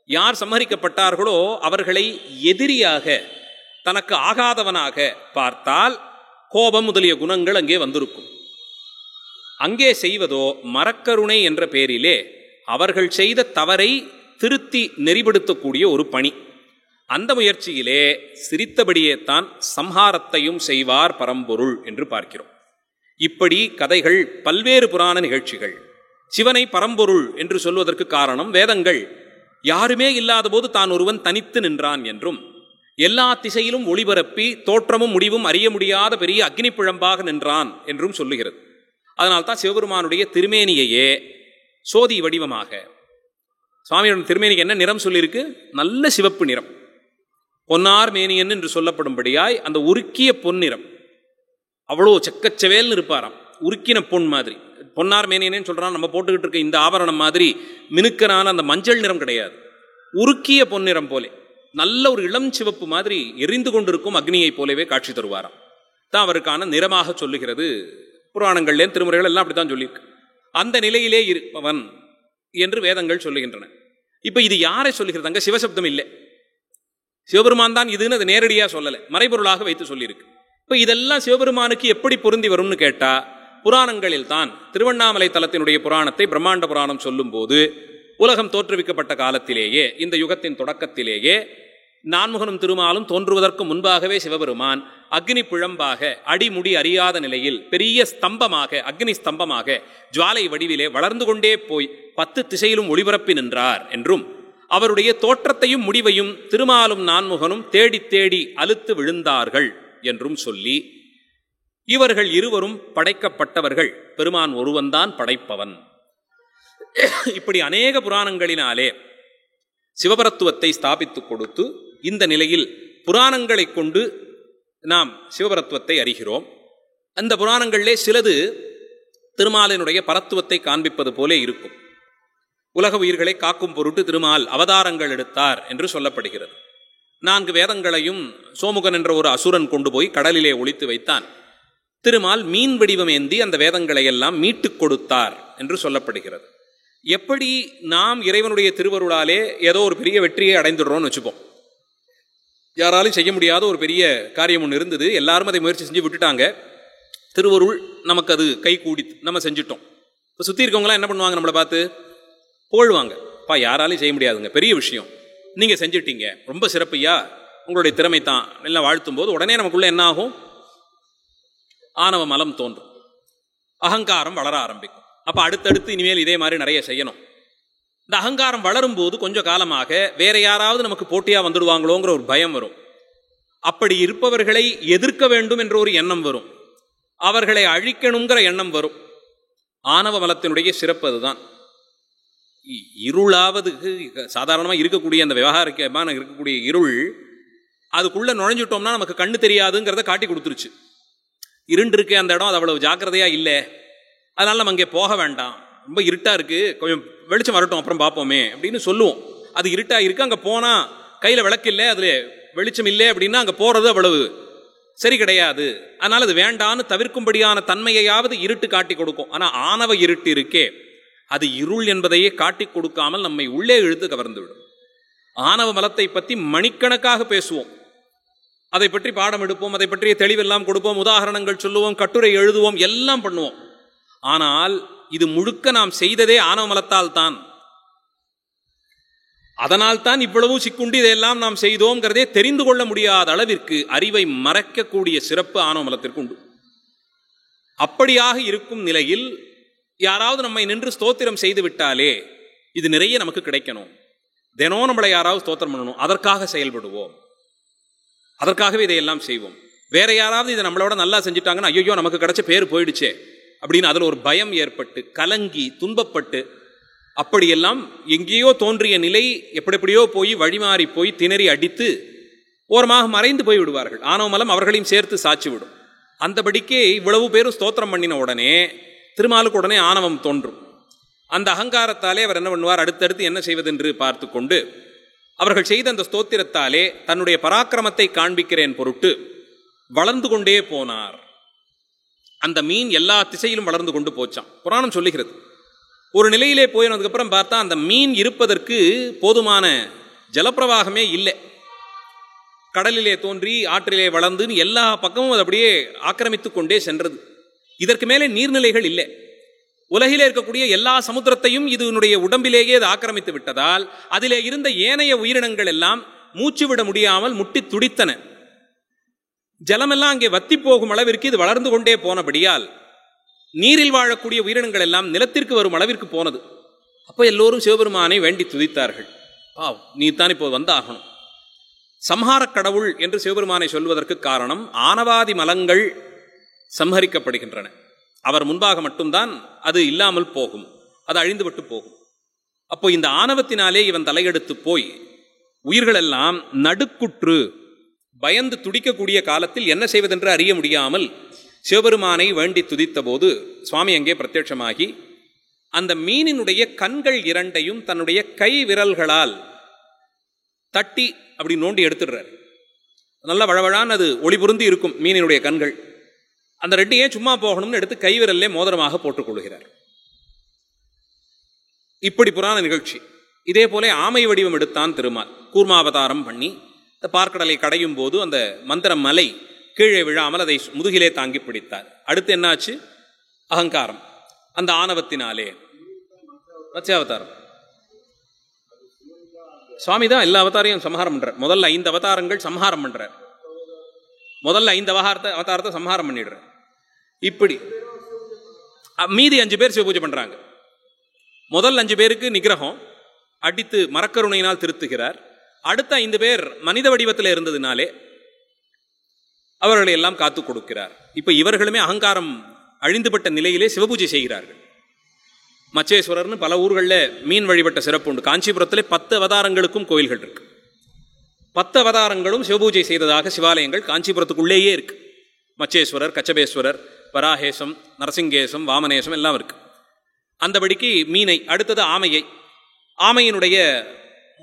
யார் சம்ஹரிக்கப்பட்டார்களோ அவர்களை எதிரியாக, தனக்கு ஆகாதவனாக பார்த்தால் கோபம் முதலிய குணங்கள் அங்கே வந்திருக்கும். அங்கே செய்வதோ மரக்கருணை என்ற பெயரிலே அவர்கள் செய்த தவறை திருத்தி நெறிப்படுத்தக்கூடிய ஒரு பணி. அந்த முயற்சியிலே சிரித்தபடியே தான் சம்ஹாரத்தையும் செய்வார் பரம்பொருள் என்று பார்க்கிறோம். இப்படி கதைகள், பல்வேறு புராண நிகழ்ச்சிகள் சிவனை பரம்பொருள் என்று சொல்வதற்கு காரணம், வேதங்கள் யாருமே இல்லாத போது தான் ஒருவன் தனித்து நின்றான் என்றும், எல்லா திசையிலும் ஒளிபரப்பி தோற்றமும் முடிவும் அறிய முடியாத பெரிய அக்னி பிழம்பாக நின்றான் என்றும் சொல்லுகிறது. அதனால்தான் சிவபெருமானுடைய திருமேனியையே சோதி வடிவமாக, சுவாமியோட திருமேனிக்கு என்ன நிறம் சொல்லியிருக்கு? நல்ல சிவப்பு நிறம், பொன்னார் மேனியன் என்று சொல்லப்படும்படியாய் அந்த உருக்கிய பொன்னிறம். அவ்வளோ செக்கச்சவேல்னு இருப்பாராம், உருக்கின பொன் மாதிரி. பொன்னார் மேனியன்னு சொல்றான். நம்ம போட்டுக்கிட்டு இருக்க இந்த ஆபரணம் மாதிரி மினுக்கனான அந்த மஞ்சள் நிறம் கிடையாது, உருக்கிய பொன்னிறம் போலே நல்ல ஒரு இளம் சிவப்பு மாதிரி எரிந்து கொண்டிருக்கும் அக்னியை போலவே காட்சி தருவாராம். தான் அவருக்கான நிறமாக சொல்லுகிறது புராணங்கள்லே, திருமுறைகள் எல்லாம் அப்படித்தான் சொல்லியிருக்கு. அந்த நிலையிலே இருப்பவன் என்று வேதங்கள் சொல்லுகின்றன. இப்ப இது யாரை சொல்லுகிறது? அங்க சிவசப்தம் இல்லை, சிவபெருமான் தான் இதுன்னு அது நேரடியாக சொல்லலை, மறைபொருளாக வைத்து சொல்லியிருக்கு. இப்ப இதெல்லாம் சிவபெருமானுக்கு எப்படி பொருந்தி வரும்னு கேட்டா, புராணங்களில் தான் திருவண்ணாமலை தலத்தினுடைய புராணத்தை பிரம்மாண்ட புராணம் சொல்லும் போது, உலகம் தோற்றுவிக்கப்பட்ட காலத்திலேயே, இந்த யுகத்தின் தொடக்கத்திலேயே, நான்முகனும் திருமாலும் தோன்றுவதற்கு முன்பாகவே சிவபெருமான் அக்னி பிழம்பாக அடிமுடி அறியாத நிலையில் பெரிய ஸ்தம்பமாக, அக்னி ஸ்தம்பமாக ஜுவாலை வடிவிலே வளர்ந்து கொண்டே போய் 10 திசையிலும் ஒளிபரப்பி நின்றார் என்றும், அவருடைய தோற்றத்தையும் முடிவையும் திருமாலும் நான்முகனும் தேடி தேடி அலுத்து விழுந்தார்கள் என்றும் சொல்லி, இவர்கள் இருவரும் படைக்கப்பட்டவர்கள், பெருமான் ஒருவன்தான் படைப்பவன். இப்படி அநேக புராணங்களினாலே சிவபரத்துவத்தை ஸ்தாபித்துக் கொடுத்து, இந்த நிலையில் புராணங்களை கொண்டு நாம் சிவபரத்துவத்தை அறிகிறோம். அந்த புராணங்களிலே சிலது திருமாலினுடைய பரத்துவத்தை காண்பிப்பது போலே இருக்கும். உலக உயிர்களை காக்கும் பொருட்டு திருமால் அவதாரங்கள் எடுத்தார் என்று சொல்லப்படுகிறது. 4 வேதங்களையும் சோமுகன் என்ற ஒரு அசுரன் கொண்டு போய் கடலிலே ஒளித்து வைத்தான். திருமால் மீன் வடிவம் ஏந்தி அந்த வேதங்களை எல்லாம் மீட்டுக் கொடுத்தார் என்று சொல்லப்படுகிறது. எப்படி நாம் இறைவனுடைய திருவருளாலே ஏதோ ஒரு பெரிய வெற்றியை அடைந்துடுறோம்னு வச்சுப்போம். யாராலும் செய்ய முடியாத ஒரு பெரிய காரியம் ஒன்று இருந்தது, எல்லாரும் அதை முயற்சி செஞ்சு விட்டுட்டாங்க, திருவருள் நமக்கு அது கை கூடி நம்ம செஞ்சுட்டோம். இப்போ சுற்றி இருக்கவங்களாம் என்ன பண்ணுவாங்க? நம்மளை பார்த்து புகழ்வாங்க, பா யாராலையும் செய்ய முடியாதுங்க, பெரிய விஷயம் நீங்கள் செஞ்சுட்டீங்க, ரொம்ப சிறப்பையா, உங்களுடைய திறமை தான் எல்லாம் வாழ்த்தும் போது உடனே நமக்குள்ள என்ன ஆகும்? ஆணவ மலம் தோன்றும், அகங்காரம் வளர ஆரம்பிக்கும். அப்போ அடுத்தடுத்து இனிமேல் இதே மாதிரி நிறைய செய்யணும். இந்த அகங்காரம் வளரும் போது கொஞ்சம் காலமாக வேற யாராவது நமக்கு போட்டியாக வந்துடுவாங்களோங்கிற ஒரு பயம் வரும். அப்படி இருப்பவர்களை எதிர்க்க வேண்டும் என்ற ஒரு எண்ணம் வரும், அவர்களை அழிக்கணுங்கிற எண்ணம் வரும். ஆணவ மலத்தினுடைய சிறப்பு அதுதான். இருளாவது சாதாரணமாக இருக்கக்கூடிய அந்த விவகாரமான இருக்கக்கூடிய இருள் அதுக்குள்ளே நுழைஞ்சிட்டோம்னா நமக்கு கண்ணு தெரியாதுங்கிறத காட்டி கொடுத்துருச்சு. இருண்டு இருக்கே அந்த இடம், அது அவ்வளவு ஜாக்கிரதையாக இல்லை, அதனால நம்ம அங்கே போக வேண்டாம், ரொம்ப இருட்டாக இருக்குது, கொஞ்சம் வெளிச்சம் வரட்டும் அப்புறம் பார்ப்போமே அப்படின்னு சொல்லுவோம். அது இருட்டாக இருக்குது, அங்கே போனால் கையில் விளக்கு இல்லை, அதில் வெளிச்சம் இல்லை அப்படின்னா அங்கே போகிறது அவ்வளவு சரி கிடையாது, அதனால் அது வேண்டான்னு தவிர்க்கும்படியான தன்மையையாவது இருட்டு காட்டி கொடுக்கும். ஆனால் ஆணவ இருட்டு இருக்கே அது இருள் என்பதையே காட்டி கொடுக்காமல் நம்மை உள்ளே இழுத்து கவர்ந்துவிடும். ஆணவ மலத்தை பற்றி மணிக்கணக்காக பேசுவோம், அதை பற்றி பாடம் எடுப்போம், அதை பற்றிய தெளிவெல்லாம் கொடுப்போம், உதாரணங்கள் சொல்லுவோம், கட்டுரை எழுதுவோம், எல்லாம் பண்ணுவோம். ஆனால் இது முழுக்க நாம் செய்ததே ஆணவ மலத்தால் தான். அதனால் தான் இவ்வளவு சிக்குண்டு இதையெல்லாம் நாம் செய்தோங்கிறதே தெரிந்து கொள்ள முடியாத அளவிற்கு அறிவை மறைக்கக்கூடிய சிறப்பு ஆணவ மலத்திற்கு உண்டு. அப்படியாக இருக்கும் நிலையில் யாராவது நம்மை நின்று ஸ்தோத்திரம் செய்து விட்டாலே இது நிறைய நமக்கு கிடைக்கணும், தினம் நம்மளை யாராவது ஸ்தோத்திரம் பண்ணணும், அதற்காக செயல்படுவோம், அதற்காகவே இதையெல்லாம் செய்வோம். வேற யாராவது இதை நம்மளோட நல்லா செஞ்சுட்டாங்கன்னா ஐயோ நமக்கு கிடைச்ச பேர் போயிடுச்சே அப்படின்னு அதில் ஒரு பயம் ஏற்பட்டு கலங்கி துன்பப்பட்டு அப்படியெல்லாம் எங்கேயோ தோன்றிய நிலை எப்படியோ போய் வழிமாறி போய் திணறி அடித்து ஓரமாக மறைந்து போய் விடுவார்கள். ஆணவ மலம் அவர்களையும் சேர்த்து சாட்சி விடும். அந்தபடிக்கே இவ்வளவு பேரும் ஸ்தோத்திரம் பண்ணின உடனே திருமாலுக்கு உடனே ஆணவம் தோன்றும். அந்த அகங்காரத்தாலே அவர் என்ன பண்ணுவார், அடுத்தடுத்து என்ன செய்வதென்று பார்த்து கொண்டு அவர்கள் செய்த அந்த ஸ்தோத்திரத்தாலே தன்னுடைய பராக்கிரமத்தை காண்பிக்கிறேன் பொருட்டு வளர்ந்து கொண்டே போனார். அந்த மீன் எல்லா திசையிலும் வளர்ந்து கொண்டு போச்சான். புராணம் சொல்லுகிறது. ஒரு நிலையிலே போயினதுக்கப்புறம் பார்த்தா அந்த மீன் இருப்பதற்கு போதுமான ஜலப்பிரவாகமே இல்லை. கடலிலே தோன்றி ஆற்றிலே வளர்ந்து எல்லா பக்கமும் அது அப்படியே ஆக்கிரமித்து கொண்டே சென்றது. இதற்கு மேலே நீர்நிலைகள் இல்லை. உலகிலே இருக்கக்கூடிய எல்லா சமுத்திரத்தையும் இதனுடைய உடம்பிலேயே அது ஆக்கிரமித்து விட்டதால் அதிலே இருந்த ஏனைய உயிரினங்கள் எல்லாம் மூச்சு விட முடியாமல் முட்டி துடித்தன. ஜலமெல்லாம் அங்கே வத்தி போகும் அளவிற்கு இது வளர்ந்து கொண்டே போனபடியால் நீரில் வாழக்கூடிய உயிரினங்கள் எல்லாம் நிலத்திற்கு வரும் அளவிற்கு போனது. அப்போ எல்லோரும் சிவபெருமானை வேண்டி துதித்தார்கள். நீ தான் இப்போ வந்தாகணும். சம்ஹார கடவுள் என்று சிவபெருமானை சொல்வதற்கு காரணம் ஆணவாதி மலங்கள் சம்ஹரிக்கப்படுகின்றன. அவர் முன்பாக மட்டும்தான் அது இல்லாமல் போகும், அது அழிந்துவிட்டு போகும். அப்போ இந்த ஆணவத்தினாலே இவன் தலையெடுத்து போய் உயிர்களெல்லாம் நடுக்குற்று பயந்து துடிக்கக்கூடிய காலத்தில் என்ன செய்வதென்று அறிய முடியாமல் சிவபெருமானை வேண்டி துதித்த போது சுவாமி அங்கே பிரத்யட்சமாகி அந்த மீனினுடைய கண்கள் இரண்டையும் தன்னுடைய கை விரல்களால் தட்டி அப்படி நோண்டி எடுத்துடுறார். நல்லா வழவழான் அது ஒளி பொருந்தி இருக்கும் மீனினுடைய கண்கள். அந்த ரெண்டையே சும்மா போகணும்னு எடுத்து கை விரல்லே மோதிரமாக போட்டுக் கொள்கிறார். இப்படி புராண நிகழ்ச்சி. இதே போல ஆமை வடிவம் எடுத்தான் திருமால். கூர்மாவதாரம் பண்ணி இந்த பார்க்கடலை கடையும் போது அந்த மந்திர மலை கீழே விழாமல் அதை முதுகிலே தாங்கி பிடித்தார். அடுத்து என்னாச்சு? அகங்காரம். அந்த ஆணவத்தினாலே மத்ஸ்யாவதாரம். சுவாமி தான் எல்லா அவதாரையும் சம்ஹாரம் பண்றார். முதல்ல 5 அவதாரங்கள் சம்ஹாரம் பண்றார். முதல்ல 5 அவதாரத்தை சம்ஹாரம் பண்ணிடுறார். இப்படி மீதி 5 பேர் சிவபூஜை பண்றாங்க. முதல் 5 பேருக்கு நிகிரகம் அடித்து மரக்கருணையினால் திருத்துகிறார். அடுத்த 5 பேர் மனித வடிவத்தில் இருந்ததினாலே அவர்களை எல்லாம் காத்து கொடுக்கிறார். இப்ப இவர்களுமே அகங்காரம் அழிந்துபட்ட நிலையிலே சிவபூஜை செய்கிறார்கள். மச்சேஸ்வரர்னு பல ஊர்களில் மீன் வழிபட்ட சிறப்பு உண்டு. காஞ்சிபுரத்திலே 10 அவதாரங்களுக்கும் கோயில்கள் இருக்கு. 10 அவதாரங்களும் சிவபூஜை செய்ததாக சிவாலயங்கள் காஞ்சிபுரத்துக்குள்ளேயே இருக்கு. மச்சேஸ்வரர், கச்சபேஸ்வரர், வராகேசம், நரசிங்கேசம், வாமனேசம் எல்லாம் இருக்கு. அந்தபடிக்கு மீனை, அடுத்தது ஆமையை. ஆமையினுடைய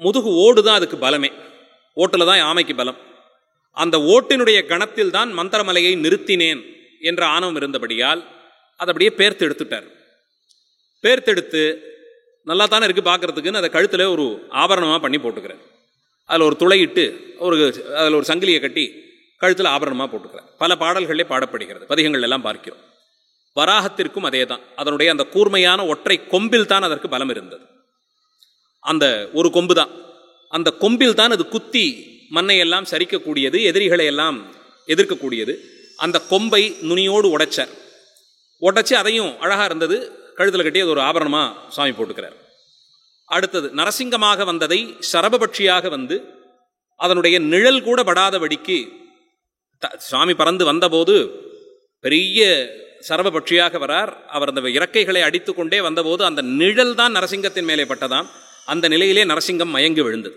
முதுகு ஓடு தான் அதுக்கு பலமே. ஓட்டில் தான் ஆமைக்கு பலம். அந்த ஓட்டினுடைய கணத்தில் தான் மந்திரமலையை நிறுத்தினேன் என்ற ஆணவம் இருந்தபடியால் அதை அப்படியே பேர்த்து எடுத்துட்டார். பேர்த்தெடுத்து நல்லா தானே இருக்குது பார்க்கறதுக்குன்னு அதை கழுத்தில் ஒரு ஆபரணமாக பண்ணி போட்டுக்கிறார். அதில் ஒரு துளையிட்டு அதில் ஒரு சங்கிலியை கட்டி கழுத்தில் ஆபரணமாக போட்டுக்கிறார். பல பாடல்களே பாடப்படுகிறது, பதிகங்கள் எல்லாம் பார்க்கிறோம். வராகத்திற்கும் அதே தான். அதனுடைய அந்த கூர்மையான ஒற்றை கொம்பில் தான் அதற்கு பலம் இருந்தது. அந்த ஒரு கொம்பு தான். அந்த கொம்பில் தான் அது குத்தி மண்ணையெல்லாம் சரிக்கக்கூடியது, எதிரிகளை எல்லாம் எதிர்க்கக்கூடியது. அந்த கொம்பை நுனியோடு உடைச்சு அதையும் அழகாக இருந்தது, கழுத்தில் கட்டி அது ஒரு ஆபரணமாக சுவாமி போட்டுக்கிறார். அடுத்தது நரசிங்கமாக வந்ததை சரபபட்சியாக வந்து அதனுடைய நிழல் கூட படாதபடிக்கு சுவாமி பறந்து வந்தபோது பெரிய சர்வபட்சியாக வரார். அவர் அந்த இறக்கைகளை அடித்து கொண்டே வந்தபோது அந்த நிழல் தான் நரசிங்கத்தின் மேலே பட்டதாம். அந்த நிலையிலே நரசிங்கம் மயங்கி விழுந்தது.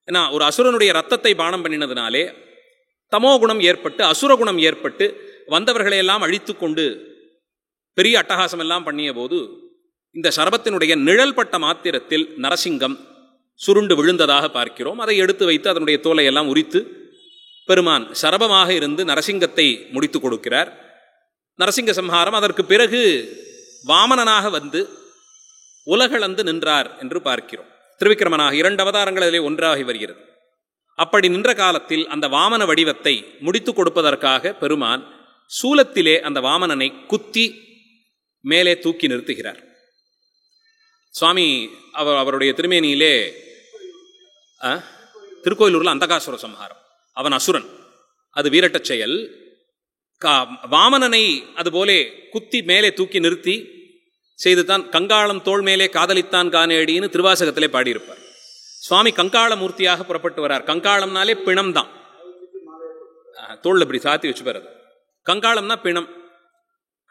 ஏன்னா ஒரு அசுரனுடைய ரத்தத்தை பானம் பண்ணினதுனாலே தமோகுணம் ஏற்பட்டு அசுரகுணம் ஏற்பட்டு வந்தவர்களையெல்லாம் அழித்து கொண்டு பெரிய அட்டகாசம் எல்லாம் பண்ணிய போது இந்த சர்பத்தினுடைய நிழல் பட்ட மாத்திரத்தில் நரசிங்கம் சுருண்டு விழுந்ததாக பார்க்கிறோம். அதை எடுத்து வைத்து அதனுடைய தோலை எல்லாம் உரித்து பெருமான் சரபமாக இருந்து நரசிங்கத்தை முடித்து கொடுக்கிறார். நரசிங்க சம்ஹாரம். அதற்கு பிறகு வாமனனாக வந்து உலகளந்து நின்றார் என்று பார்க்கிறோம். திருவிக்கிரமனாக 2 அவதாரங்கள் அதிலே ஒன்றாகி வருகிறது. அப்படி நின்ற காலத்தில் அந்த வாமன வடிவத்தை முடித்து கொடுப்பதற்காக பெருமான் சூலத்திலே அந்த வாமனனை குத்தி மேலே தூக்கி நிறுத்துகிறார். சுவாமி அவருடைய திருமேனியிலே திருக்கோயிலூரில் அந்தகாசுர சம்ஹாரம். அவன் அசுரன், அது வீரட்ட செயல். வாமனனை அதுபோலே குத்தி மேலே தூக்கி நிறுத்தி செய்துதான் கங்காளம் தோள் மேலே காதலித்தான் காணேடின்னு திருவாசகத்திலே பாடியிருப்பார். சுவாமி கங்காள மூர்த்தியாக புறப்பட்டு வரார். கங்காளம்னாலே பிணம் தான், தோள் இப்படி சாத்தி வச்சுப்பார். கங்காளம்னா பிணம்.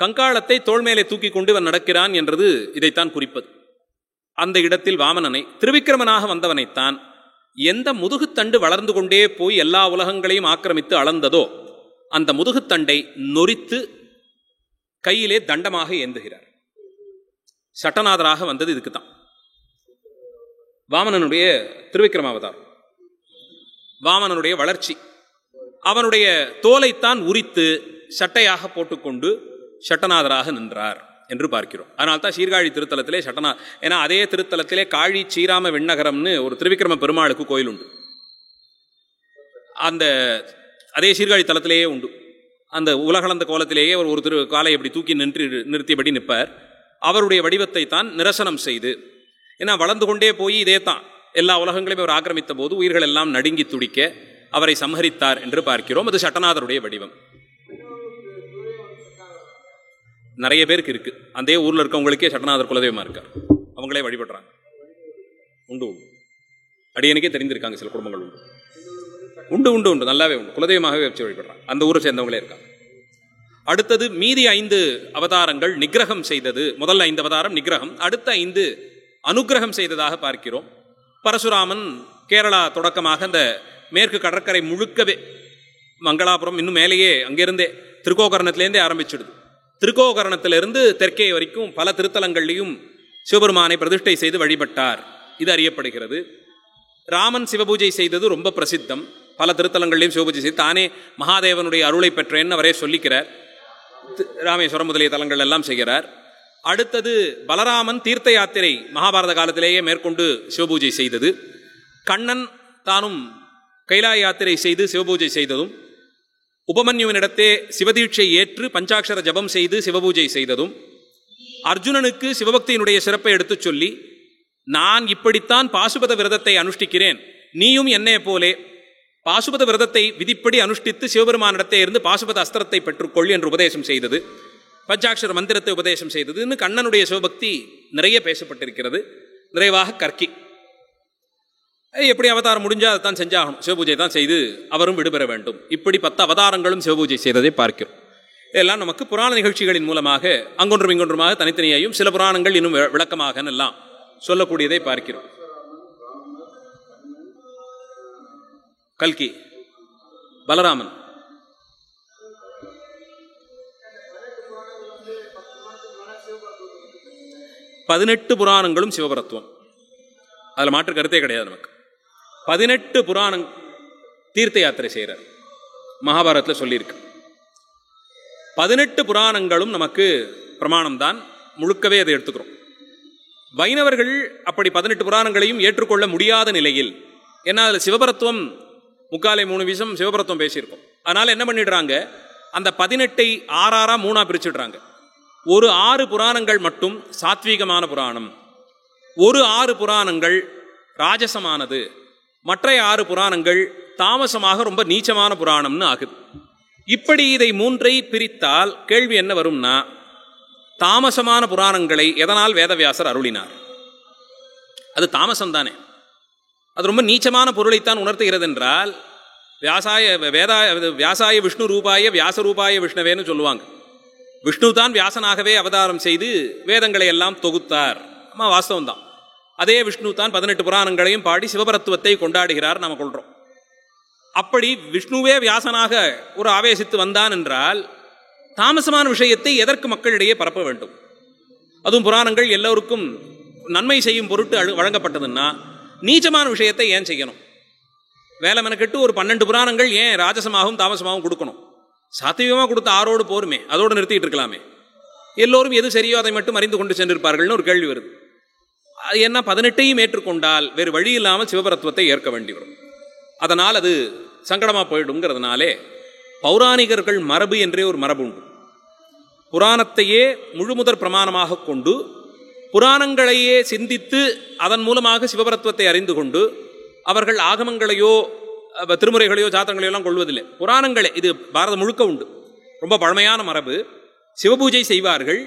கங்காளத்தை தோள் மேலே தூக்கி கொண்டு இவன் நடக்கிறான் என்றது இதைத்தான் குறிப்பது. அந்த இடத்தில் வாமனனை திருவிக்கிரமனாக வந்தவனைத்தான் எந்த முதுகுத்தண்டு வளர்ந்து கொண்டே போய் எல்லா உலகங்களையும் ஆக்கிரமித்து அளந்ததோ அந்த முதுகுத்தண்டை நொறித்து கையிலே தண்டமாக ஏந்துகிறார். சட்டநாதராக வந்தது இதுக்குத்தான். வாமனனுடைய திருவிக்கிரமாவதாரம், வாமனனுடைய வளர்ச்சி. அவனுடைய தோலைத்தான் உரித்து சட்டையாக போட்டுக்கொண்டு சட்டநாதராக நின்றார் என்று பார்க்கிறோம். அதனால்தான் சீர்காழி திருத்தலத்திலே ஏன்னா அதே திருத்தலத்திலே காழி ஸ்ரீராம வெண்ணகரம்னு ஒரு திருவிக்கிரம பெருமாளுக்கு கோயில் உண்டு. அந்த அதே சீர்காழி தலத்திலேயே உண்டு. அந்த உலகளந்த கோலத்திலேயே ஒரு திரு காலை எப்படி தூக்கி நிறுத்தியபடி நிற்பார். அவருடைய வடிவத்தை தான் நிரசனம் செய்து, ஏன்னா வளர்ந்து கொண்டே போய் இதே தான் எல்லா உலகங்களையும் அவர் ஆக்கிரமித்த போது உயிர்கள் எல்லாம் நடுங்கி துடிக்க அவரை சம்ஹரித்தார் என்று பார்க்கிறோம். அது சட்டநாதருடைய வடிவம். நிறைய பேருக்கு இருக்கு. அந்த ஊர்ல இருக்கவங்களுக்கே சட்டநாதர் குலதெய்வமா இருக்கார். அவங்களே வழிபடுறாங்க. உண்டு உண்டு அடியனுக்கே தெரிந்திருக்காங்க. சில குடும்பங்கள் உண்டு உண்டு உண்டு உண்டு நல்லாவே உண்டு. குலதெய்வமாகவே வச்சு வழிபடுறாங்க. அந்த ஊரை சேர்ந்தவங்களே இருக்காங்க. அடுத்தது மீதி 5 அவதாரங்கள் நிகிரகம் செய்தது. முதல் 5 அவதாரம் நிகிரகம், அடுத்த 5 அனுகிரகம் செய்ததாக பார்க்கிறோம். பரசுராமன் கேரளா தொடக்கமாக அந்த மேற்கு கடற்கரை முழுக்கவே மங்களாபுரம் இன்னும் மேலேயே அங்கிருந்தே திருக்கோகரணத்திலேருந்தே ஆரம்பிச்சிடுது. திருக்கோகரணத்திலிருந்து தெற்கே வரைக்கும் பல திருத்தலங்கள்லையும் சிவபெருமானை பிரதிஷ்டை செய்து வழிபட்டார். இது அறியப்படுகிறது. ராமன் சிவபூஜை செய்தது ரொம்ப பிரசித்தம். பல திருத்தலங்களையும் சிவபூஜை செய்து தானே மகாதேவனுடைய அருளை பெற்றேன்னு அவரே சொல்லிக்கிறார். ராமேஸ்வரம் முதலிய தலங்கள் எல்லாம் செய்கிறார். அடுத்தது பலராமன் தீர்த்த யாத்திரை மகாபாரத காலத்திலேயே மேற்கொண்டு சிவபூஜை செய்தது. கண்ணன் தானும் கைலாய யாத்திரை செய்து சிவபூஜை செய்ததும், உபமன்யுவினிடத்தே சிவதீட்சை ஏற்று பஞ்சாட்சர ஜபம் செய்து சிவபூஜை செய்ததும், அர்ஜுனனுக்கு சிவபக்தியினுடைய சிறப்பை எடுத்துச் சொல்லி நான் இப்படித்தான் பாசுபத விரதத்தை அனுஷ்டிக்கிறேன், நீயும் என்னே போலே பாசுபத விரதத்தை விதிப்படி அனுஷ்டித்து சிவபெருமானிடத்தே இருந்து பாசுபத அஸ்திரத்தை பெற்றுக்கொள் என்று உபதேசம் செய்தது. பஞ்சாட்சர மந்திரத்தை உபதேசம் செய்ததுன்னு கண்ணனுடைய சிவபக்தி நிறைய பேசப்பட்டிருக்கிறது. நிறைவாக கற்கி எப்படி அவதாரம் முடிஞ்சால் அதை தான் செஞ்சாகணும், சிவபூஜை தான் செய்து அவரும் விடுபெற வேண்டும். இப்படி 10 அவதாரங்களும் சிவபூஜை செய்ததை பார்க்கிறோம். இதெல்லாம் நமக்கு புராண நிகழ்ச்சிகளின் மூலமாக அங்கொன்றும் இங்கொன்றுமாக தனித்தனியாயும் சில புராணங்கள் இன்னும் விளக்கமாக எல்லாம் சொல்லக்கூடியதை பார்க்கிறோம். கல்கி, பலராமன், பதினெட்டு புராணங்களும் சிவபரத்துவம், அதில் மாற்று கருத்தே கிடையாது. நமக்கு 18 புராணம் தீர்த்த யாத்திரை செய்கிறார். மகாபாரதத்தில் சொல்லியிருக்கு. 18 புராணங்களும் நமக்கு பிரமாணம்தான். முழுக்கவே அதை எடுத்துக்கிறோம். வைணவர்கள் அப்படி 18 புராணங்களையும் ஏற்றுக்கொள்ள முடியாத நிலையில், ஏன்னா அதில் சிவபரத்துவம் 3/4 சிவபரத்துவம் பேசியிருக்கோம். அதனால் என்ன பண்ணிடுறாங்க, அந்த 18ஐ 6 3 பிரிச்சுடுறாங்க. ஒரு 6 புராணங்கள் மட்டும் சாத்வீகமான புராணம், ஒரு 6 புராணங்கள் ராஜசமானது, மற்ற 6 புராணங்கள் தாமசமாக ரொம்ப நீச்சமான புராணம்னு ஆகுது. இப்படி இதை 3ஐ பிரித்தால் கேள்வி என்ன வரும்னா, தாமசமான புராணங்களை எதனால் வேதவியாசர் அருளினார்? அது தாமசம்தானே. அது ரொம்ப நீச்சமான பொருளைத்தான் உணர்த்துகிறது என்றால், வியாசாய விஷ்ணு ரூபாய வியாச ரூபாய விஷ்ணவேன்னு சொல்லுவாங்க. விஷ்ணு தான் வியாசனாகவே அவதாரம் செய்து வேதங்களை எல்லாம் தொகுத்தார். வாஸ்தவம் தான். அதே விஷ்ணு தான் 18 புராணங்களையும் பாடி சிவபரத்துவத்தை கொண்டாடுகிறார், நாம் கொள்றோம். அப்படி விஷ்ணுவே வியாசனாக ஒரு ஆவேசித்து வந்தான் என்றால் தாமசமான விஷயத்தை எதற்கு மக்களிடையே பரப்ப வேண்டும்? அதுவும் புராணங்கள் எல்லோருக்கும் நன்மை செய்யும் பொருட்டு வழங்கப்பட்டதுன்னா நீச்சமான விஷயத்தை ஏன் செய்யணும்? வேலை மெனக்கெட்டு ஒரு 12 புராணங்கள் ஏன் ராஜசமாகவும் தாமசமாகவும் கொடுக்கணும்? சாத்தியமாக கொடுத்த ஆரோடு போருமே, அதோடு நிறுத்திட்டு இருக்கலாமே. எல்லோரும் எது சரியோ அதை மட்டும் அறிந்து கொண்டு சென்றிருப்பார்கள்னு ஒரு கேள்வி வருது. அது என்ன, 18ஐயும் ஏற்றுக்கொண்டால் வேறு வழி இல்லாமல் சிவபரத்துவத்தை ஏற்க வேண்டி வரும். அதனால் அது சங்கடமாக போயிடுங்கிறதுனாலே பௌராணிகர்கள் மரபு என்றே ஒரு மரபு உண்டு. புராணத்தையே முழுமுதற் பிரமாணமாக கொண்டு புராணங்களையே சிந்தித்து அதன் மூலமாக சிவபரத்துவத்தை அறிந்து கொண்டு அவர்கள் ஆகமங்களையோ திருமுறைகளையோ சாத்திரங்களையோ எல்லாம் கொள்வதில்லை. புராணங்களே, இது பாரதம் முழுக்க உண்டு, ரொம்ப பழமையான மரபு. சிவபூஜை செய்வார்கள்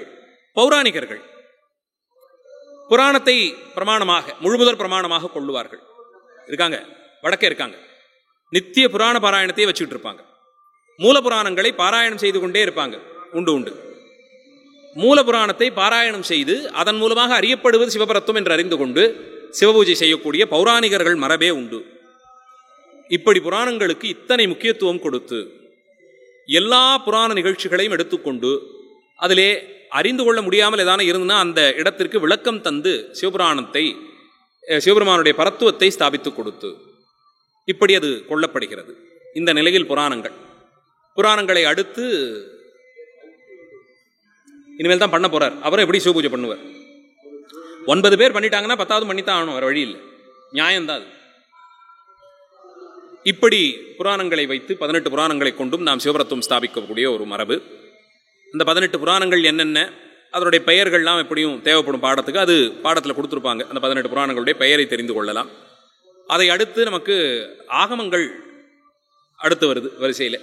பௌராணிகர்கள், புராணத்தை பிரமாணமாக முழுமுதற் பிரமாணமாக கொள்ளுவார்கள். இருக்காங்க, வடக்கே இருக்காங்க. நித்திய புராண பாராயணத்தையே வச்சுக்கிட்டு இருப்பாங்க. மூல புராணங்களை பாராயணம் செய்து கொண்டே இருப்பாங்க. உண்டு மூல புராணத்தை பாராயணம் செய்து அதன் மூலமாக அறியப்படுவது சிவபரத்துவம் என்று அறிந்து கொண்டு சிவபூஜை செய்யக்கூடிய பௌராணிகர்கள் மரபே உண்டு. இப்படி புராணங்களுக்கு இத்தனை முக்கியத்துவம் கொடுத்து எல்லா புராண நிகழ்ச்சிகளையும் எடுத்துக்கொண்டு அதிலே அறிந்து கொள்ள முடியாமல் ஏதான இருந்ததுன்னா அந்த இடத்திற்கு விளக்கம் தந்து சிவபுராணத்தை, சிவபெருமானுடைய பரத்துவத்தை ஸ்தாபித்து கொடுத்து இப்படி அது கொள்ளப்படுகிறது. இந்த நிலையில் புராணங்களை அடுத்து இனிமேல் தான் பண்ண போறார். அவரை எப்படி சிவபூஜை பண்ணுவார்? 9 பேர் பண்ணிட்டாங்கன்னா 10வது பண்ணித்தான் ஆகணும், வேற வழி இல்லை, நியாயம்தான் அது. இப்படி புராணங்களை வைத்து 18 புராணங்களை கொண்டும் நாம் சிவபரத்துவம் ஸ்தாபிக்கக்கூடிய ஒரு மரபு. இந்த 18 புராணங்கள் என்னென்ன, அதனுடைய பெயர்கள்லாம் எப்படியும் தேவைப்படும் பாடத்துக்கு, அது பாடத்தில் கொடுத்துருப்பாங்க. அந்த 18 புராணங்களுடைய பெயரை தெரிந்து கொள்ளலாம். அதை அடுத்து நமக்கு ஆகமங்கள் அடுத்து வருது வரிசையில்.